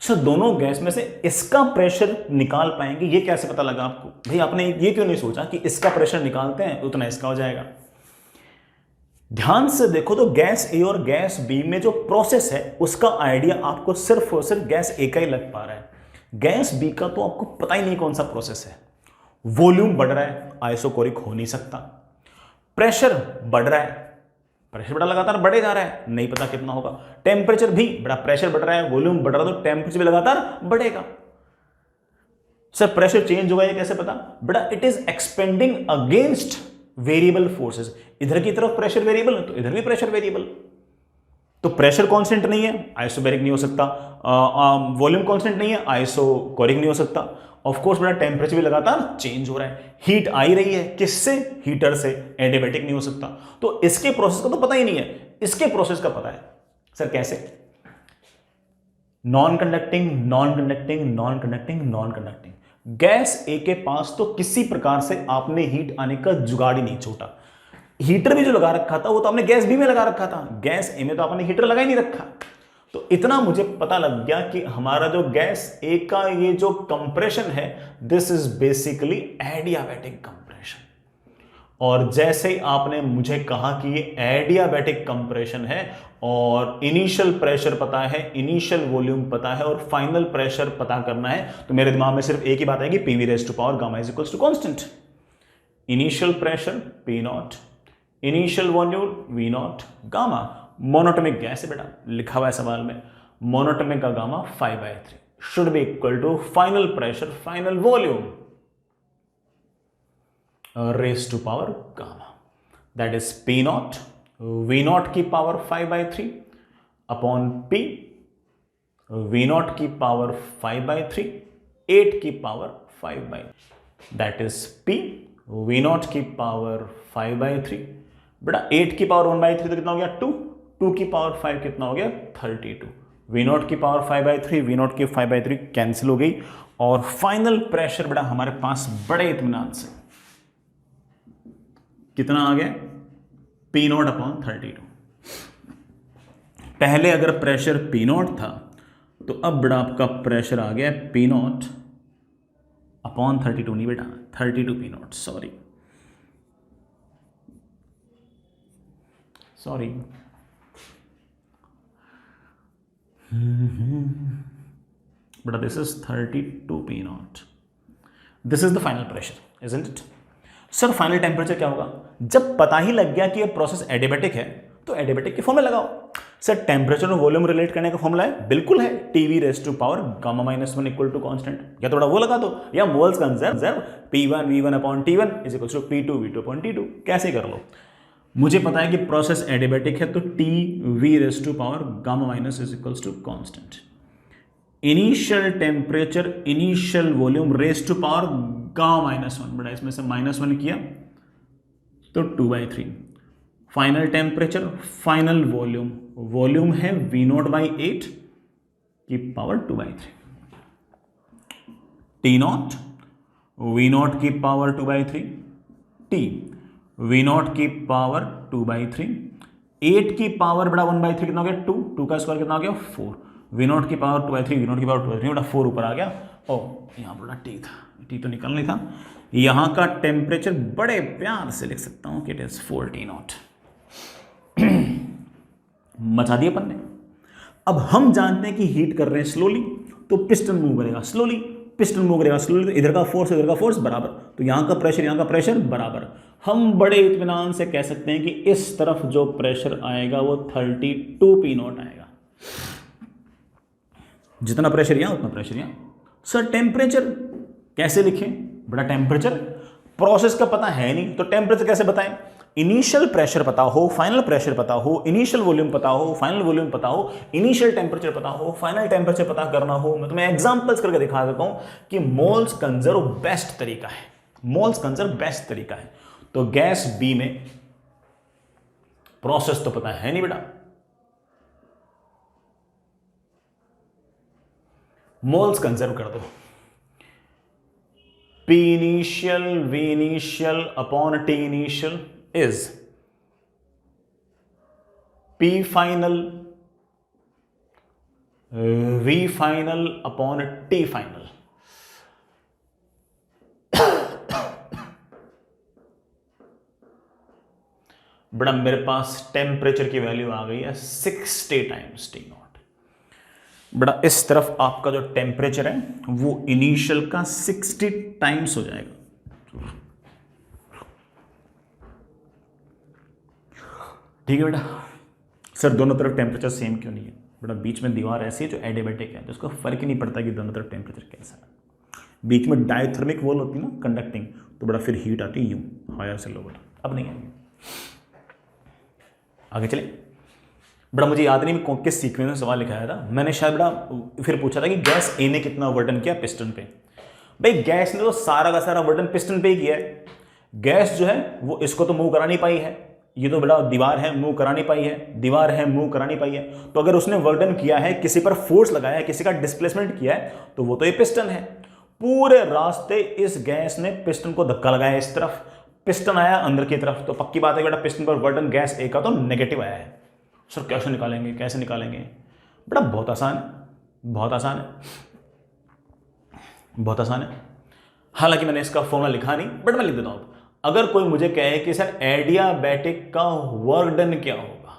सर दोनों गैस में से इसका प्रेशर निकाल पाएंगे, ये कैसे पता लगा आपको? भाई आपने ये क्यों नहीं सोचा कि इसका प्रेशर निकालते हैं उतना इसका हो जाएगा? ध्यान से देखो तो गैस ए और गैस बी में जो प्रोसेस है उसका आइडिया आपको सिर्फ और सिर्फ गैस ए का ही लग पा रहा है, गैस बी का तो आपको पता ही नहीं कौन सा प्रोसेस है। वॉल्यूम बढ़ रहा है, आइसोकोरिक हो नहीं सकता। प्रेशर बढ़ रहा है, प्रेशर बड़ा लगातार बढ़े जा रहा है, नहीं पता कितना होगा। टेम्परेचर भी बड़ा, प्रेशर बढ़ रहा है वॉल्यूम बढ़ रहा है तो टेम्परेचर भी लगातार बढ़ेगा। सर प्रेशर चेंज होगा ये कैसे पता? बड़ा it is expanding against variable forces, इधर की तरफ प्रेशर वेरिएबल तो इधर भी प्रेशर वेरिएबल, तो प्रेशर कांस्टेंट नहीं है, आइसोबैरिक नहीं हो सकता, वॉल्यूम कांस्टेंट नहीं है, आइसोकोरिक नहीं हो सकता, ऑफ कोर्स मेरा टेम्परेचर भी लगातार चेंज हो रहा है, हीट आ ही रही है, किससे? हीटर से। एडियाबैटिक नहीं हो सकता। तो इसके प्रोसेस का तो पता ही नहीं है, इसके प्रोसेस का पता है। सर कैसे? Non conducting, non conducting, non conducting, non conducting. Gas A के पास तो किसी प्रकार से आपने हीट आने का जुगाड़ ही नहीं छोड़ा। हीटर भी जो लगा रखा था वो तो आपने गैस बी में लगा रखा था, गैस ए में तो आपने हीटर लगा ही नहीं रखा। तो इतना मुझे पता लग गया कि हमारा जो गैस ए का ये जो कंप्रेशन है, this is basically adiabatic compression. और जैसे ही आपने मुझे कहा कि ये एडियाबैटिक कंप्रेशन है और इनिशियल प्रेशर पता है, इनिशियल वॉल्यूम पता है और फाइनल प्रेशर पता करना है, तो मेरे दिमाग में सिर्फ एक ही बात आएगी, PV raise to power gamma is equals to constant. Initial pressure P naught, initial volume V naught, gamma monatomic gas है बेटा, लिखा हुआ है सवाल में, मोनोटोमिक का gamma 5/3 should be equal to final pressure final volume raise to power gamma, that is P not V naught की power 5/3 upon P V naught की पावर 5/3 8 की power 5/3, that is P V naught की power 5/3 बेटा, 8 की power 1/3 तो कितना हो गया 2, 2 की पावर 5 कितना हो गया 32, वी नॉट की पावर 5/3 वी नॉट की 5/3 कैंसिल हो गई और फाइनल प्रेशर बेटा हमारे पास बड़े इत्मीनान से कितना आ गया पी नॉट अपॉन 32। पहले अगर प्रेशर पी नॉट था तो अब बेटा आपका प्रेशर आ गया पी नॉट अपॉन 32, नहीं बेटा 32 पी नॉट, सॉरी बेटा this is 32 P not, this is the final pressure isn't it? Sir final temperature क्या होगा? जब पता ही लग गया कि ये प्रोसेस एडियाबैटिक है तो एडियाबैटिक के फॉर्मूला लगाओ। सर टेम्परेचर और वॉल्यूम रिलेट करने का फॉर्मूला है, बिल्कुल है, TV raise to power gamma -1 equal to constant, या थोड़ा वो लगा दो, या moles conserve P1 V1 upon T1 is equal to P2 V2 upon T2, कैसे कर लो। मुझे पता है कि प्रोसेस एडियाबैटिक है तो T raise to power gamma minus is equal to constant, initial temperature initial volume raise to power gamma -1 बड़ा, इसमें से -1 किया तो 2/3, final temperature final volume, volume है V0/8 की पावर 2/3, T0 V0 की पावर 2/3, T V0 की पावर 2/3, 8 की पावर बड़ा 1/3 कितना हो गया 2, 2 का स्क्वायर कितना हो गया 4, V0 की पावर 2/3 V0 की पावर 2/3 बड़ा 4 ऊपर आ गया। ओ यहाँ बड़ा टी था, टी तो निकल नहीं था। यहाँ का टेम्परेचर बड़े प्यार से लिख सकता हूँ कि इट इज 4 T0। मचा दिया अपन ने। अब हम जानते हैं कि हीट कर रहे हैं स्लोली तो पिस्टन मूव करेगा स्लोली, पिस्टन मूव करेगा स्लोली तो इधर का फोर्स बराबर, तो यहाँ का प्रेशर बराबर। हम बड़े इत्मीनान से कह सकते हैं कि इस तरफ जो प्रेशर आएगा वो 32 P0 आएगा, जितना प्रेशर यहाँ उतना प्रेशर यहाँ। सर टेम्परेचर कैसे लिखें? बड़ा टेम्परेचर प्रोसेस का पता है नहीं तो टेम्परेचर कैसे बताएं? इनिशियल प्रेशर पता हो, फाइनल प्रेशर पता हो, इनिशियल वॉल्यूम पता हो, फाइनल वॉल्यूम पता हो, इनिशियल टेम्परेचर पता हो, फाइनल टेम्परेचर पता करना हो। मैं तुम्हें एग्जांपल्स करके दिखा देता हूं कि मोल्स कंजर्व बेस्ट तरीका है, मोल्स कंजर्व बेस्ट तरीका है। तो गैस बी में प्रोसेस तो पता है नहीं बेटा, मोल्स कंजर्व कर दो, P initial V initial upon T initial is P final V final upon T final। बड़ा मेरे पास टेम्परेचर की वैल्यू आ गई है 60 टाइम्स T0। बड़ा इस तरफ आपका जो टेम्परेचर है वो इनिशियल का 60 टाइम्स हो जाएगा। ठीक है बेटा। सर दोनों तरफ टेम्परेचर सेम क्यों नहीं है? बेटा बीच में दीवार ऐसी है जो एडियाबैटिक है तो उसको फर्क ही नहीं पड़ता कि दोनों तरफ टेम्परेचर कैसा है। बीच में डायथर्मिक वॉल होती है ना कंडक्टिंग, तो बड़ा फिर हीट आती है यूं हायर से लोअर, अब नहीं आएगी। आगे चले। बड़ा मुझे याद नहीं मैं किस सीक्वेंस में सवाल लिखाया था, मैंने शायद बड़ा फिर पूछा था कि गैस ए ने कितना ओवरटर्न किया पिस्टन पे। भाई गैस ने तो सारा का सारा वर्क डन पिस्टन पे ही किया है। गैस जो है वो इसको तो मूव करा नहीं पाई है, ये तो बड़ा दीवार है मूव करा नहीं पाई है, दीवार है मूव करा नहीं पाई है। तो अगर उसने वर्क डन किया है, किसी पर फोर्स लगाया है, किसी का डिस्प्लेसमेंट किया है, तो वो तो ये पिस्टन है। पूरे रास्ते इस गैस ने पिस्टन को धक्का लगाया, इस तरफ पिस्टन आया अंदर की तरफ, तो पक्की बात है बेटा पिस्टन पर वर्क डन गैस ए का तो नेगेटिव आया है। सर कैसे निकालेंगे, कैसे निकालेंगे? बेटा बहुत आसान है, बहुत आसान है, बहुत आसान है। हालांकि मैंने इसका फॉर्मूला लिखा नहीं, बट मैं लिख देता हूं। अगर कोई मुझे कहे कि सर एडियाबैटिक का वर्क डन क्या होगा,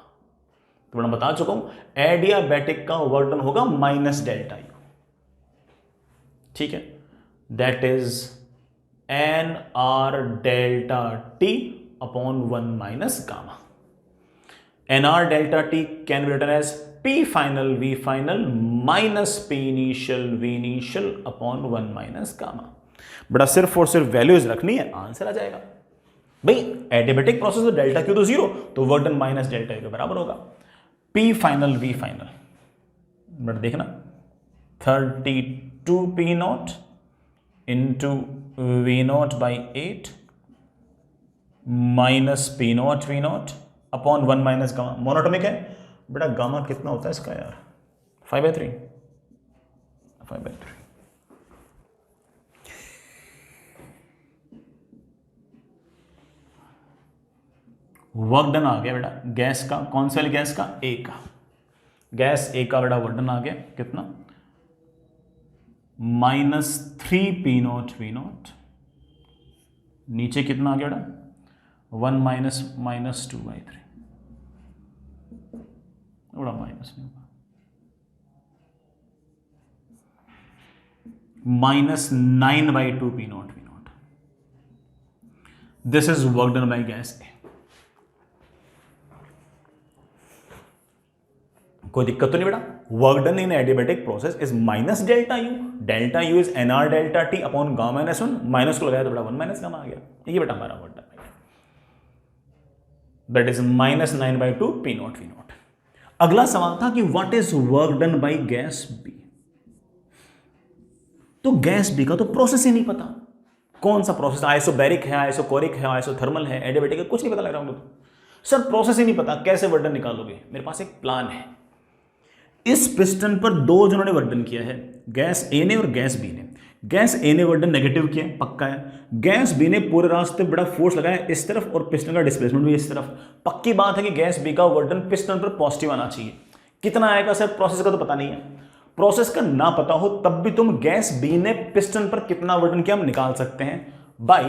तो मैं बता चुका हूं एडियाबैटिक का वर्क डन होगा माइनस डेल्टा यू। ठीक है, that is N R delta T upon 1 minus gamma. N R delta T can be written as P final V final minus P initial V initial upon 1 minus gamma. बड़ा सिर्फ और सिर्फ values रखनी है, answer आ जाएगा। भाई adiabatic process में डेल्टा क्यू तो जीरो, तो वर्क डन माइनस डेल्टा के बराबर होगा। P final V final, but देखना 32 P not into V not by 8 minus P not V not upon 1 minus gamma. Monatomic है बेटा, गामा कितना होता है इसका यार? 5/3, 5/3। वर्क डन आ गया बेटा गैस का, कौन सी वाली गैस का? ए का। गैस ए का बेटा वर्क डन आ गया कितना? -3 P0 V नॉट। नीचे कितना आ गया बेटा? 1 माइनस 2/3, बड़ा माइनस नहीं होगा, -9/2 P0 V naught. This is work done by gas A. कोई दिक्कत तो नहीं बेटा? Work done in adiabatic process is minus delta U. Delta U is N R delta T upon gamma -1, minus को लगाया तो बेटा 1 माइनस गामा आ गया। ये बेटा हमारा वर्क डन है, that is -9/2 P0 V not. अगला सवाल था कि what is work done by gas B. तो गैस बी का तो प्रोसेस ही नहीं पता, कौन सा प्रोसेस? आइसोबैरिक है, आइसोकोरिक है, आइसोथर्मल है, एडियाबैटिक है, कुछ नहीं पता लग रहा हूं। सर प्रोसेस ही नहीं पता, कैसे वर्क डन निकालोगे? मेरे पास एक प्लान है। इस पिस्टन पर दो जनों ने वर्क डन किया है, गैस ए ने और गैस बी ने। गैस ए ने वर्क डन नेगेटिव किया, पक्का है। गैस बी ने पूरे रास्ते बड़ा फोर्स लगाया इस तरफ और पिस्टन का डिस्प्लेसमेंट भी इस तरफ। पक्की बात है कि गैस बी का वर्क डन पिस्टन पर पॉजिटिव आना चाहिए। कितना आएगा सर? प्रोसेस का तो पता नहीं है। प्रोसेस का ना पता हो तब भी तुम गैस बी ने पिस्टन पर कितना वर्क डन किया हम निकाल सकते हैं बाय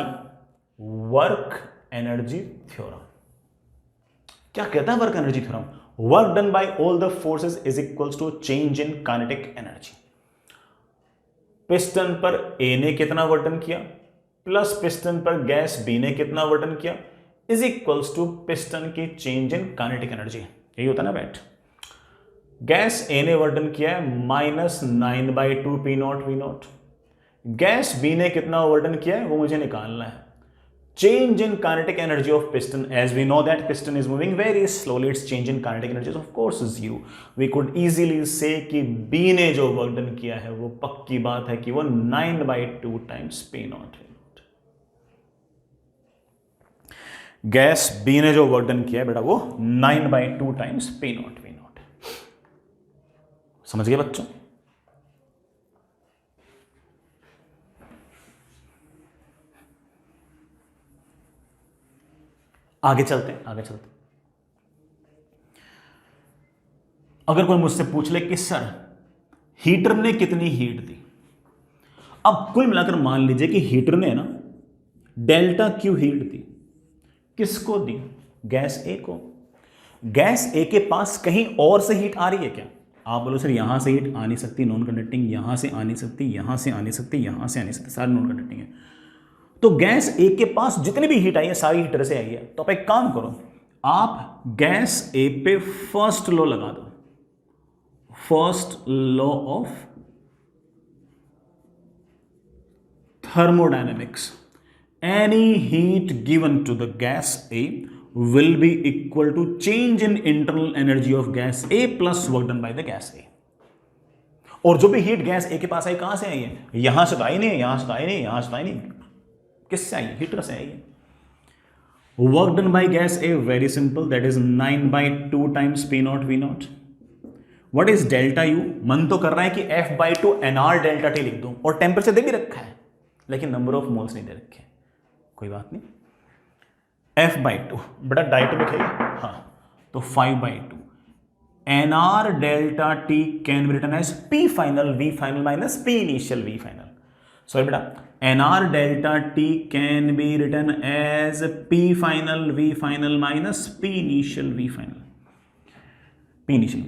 वर्क एनर्जी थ्योरम। क्या कहता है work energy theorem? Work done by all the forces is equals to change in kinetic energy. Piston पर ए ने कितना वर्क डन किया प्लस पिस्टन पर गैस बी ने कितना वर्क डन किया इज इक्वल्स टू पिस्टन की चेंज इन काइनेटिक एनर्जी। यही होता ना बैट। गैस ए ने वर्क डन किया है -9/2 P0 V not. Gas B ने कितना वर्क डन किया है वो मुझे निकालना है। Change in kinetic energy of piston, as we know that piston is moving very slowly, its change in kinetic energy is of course 0. We could easily say कि B ने जो वर्क डन किया है वो पक्की बात है कि वो 9/2 times P0 V not. Gas B ने जो वर्क डन किया है बेटा वो 9/2 टाइम्स P0 V नॉट। समझ गए बच्चों? आगे चलते हैं, आगे चलते हैं। अगर कोई मुझसे पूछ ले कि सर हीटर ने कितनी हीट दी, अब कुल मिलाकर मान लीजिए कि हीटर ने ना डेल्टा क्यू हीट दी। किसको दी? गैस ए को। गैस ए के पास कहीं और से हीट आ रही है क्या? आप बोलो सर यहां से हीट आ नहीं सकती, नॉन कंडक्टिंग, यहां से आ नहीं सकती, यहां से आ नहीं सकती, यहां से आ नहीं सकती, सारी नॉन कंडक्टिंग है। तो गैस ए के पास जितनी भी हीट आई है सारी हीटर से आई है। तो आप एक काम करो, आप गैस ए पे फर्स्ट लॉ लगा दो, first law of thermodynamics. Any heat given to the gas A will be equal to change in internal energy of gas A plus work done by the gas A. और जो भी heat gas A के पास आई कहां से आई है, यहां से तो आई नहीं, यहां से तो आई नहीं, यहां से तो आई नहीं, किससे आई, हीटर से आई है। Work done by gas A very simple, that is 9/2 times P not V not. What is delta U, मन तो कर रहा है कि F/2 NR डेल्टा टी लिख दूं, और टेम्परेचर दे भी रखा है लेकिन नंबर ऑफ मोल्स नहीं दे रखे, कोई बात नहीं। F/2 बड़ा डाइट लिखेगा, हाँ, तो 5/2 NR delta T can be written as P final V final minus P initial V final. Sorry बेटा, NR delta T can be written as P final V final minus P initial V final, P initial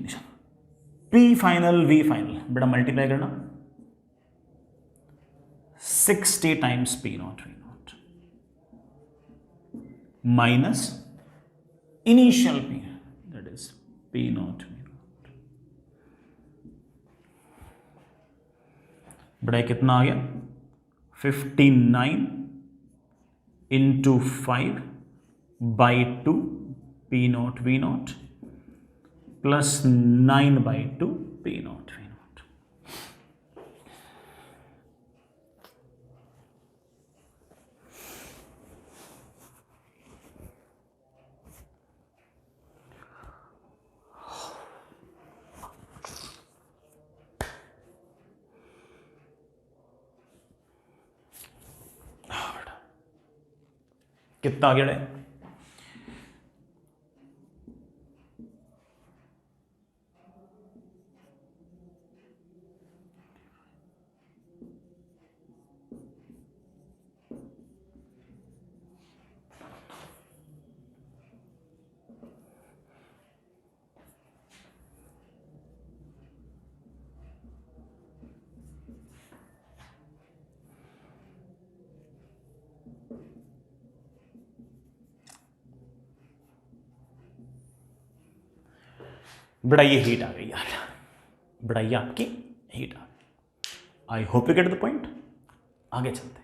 P final V final, बेटा multiply करना 60 times P not V not minus initial P, that is P not V not. बेटा कितना आ गया, 59 into 5/2 P not V not plus 9/2 P not V not. कितना आ गया, बड़ा ये हीट आ गई यार, बड़ा ये आपकी हीट आ गई। I hope you get the point, आगे चलते हैं।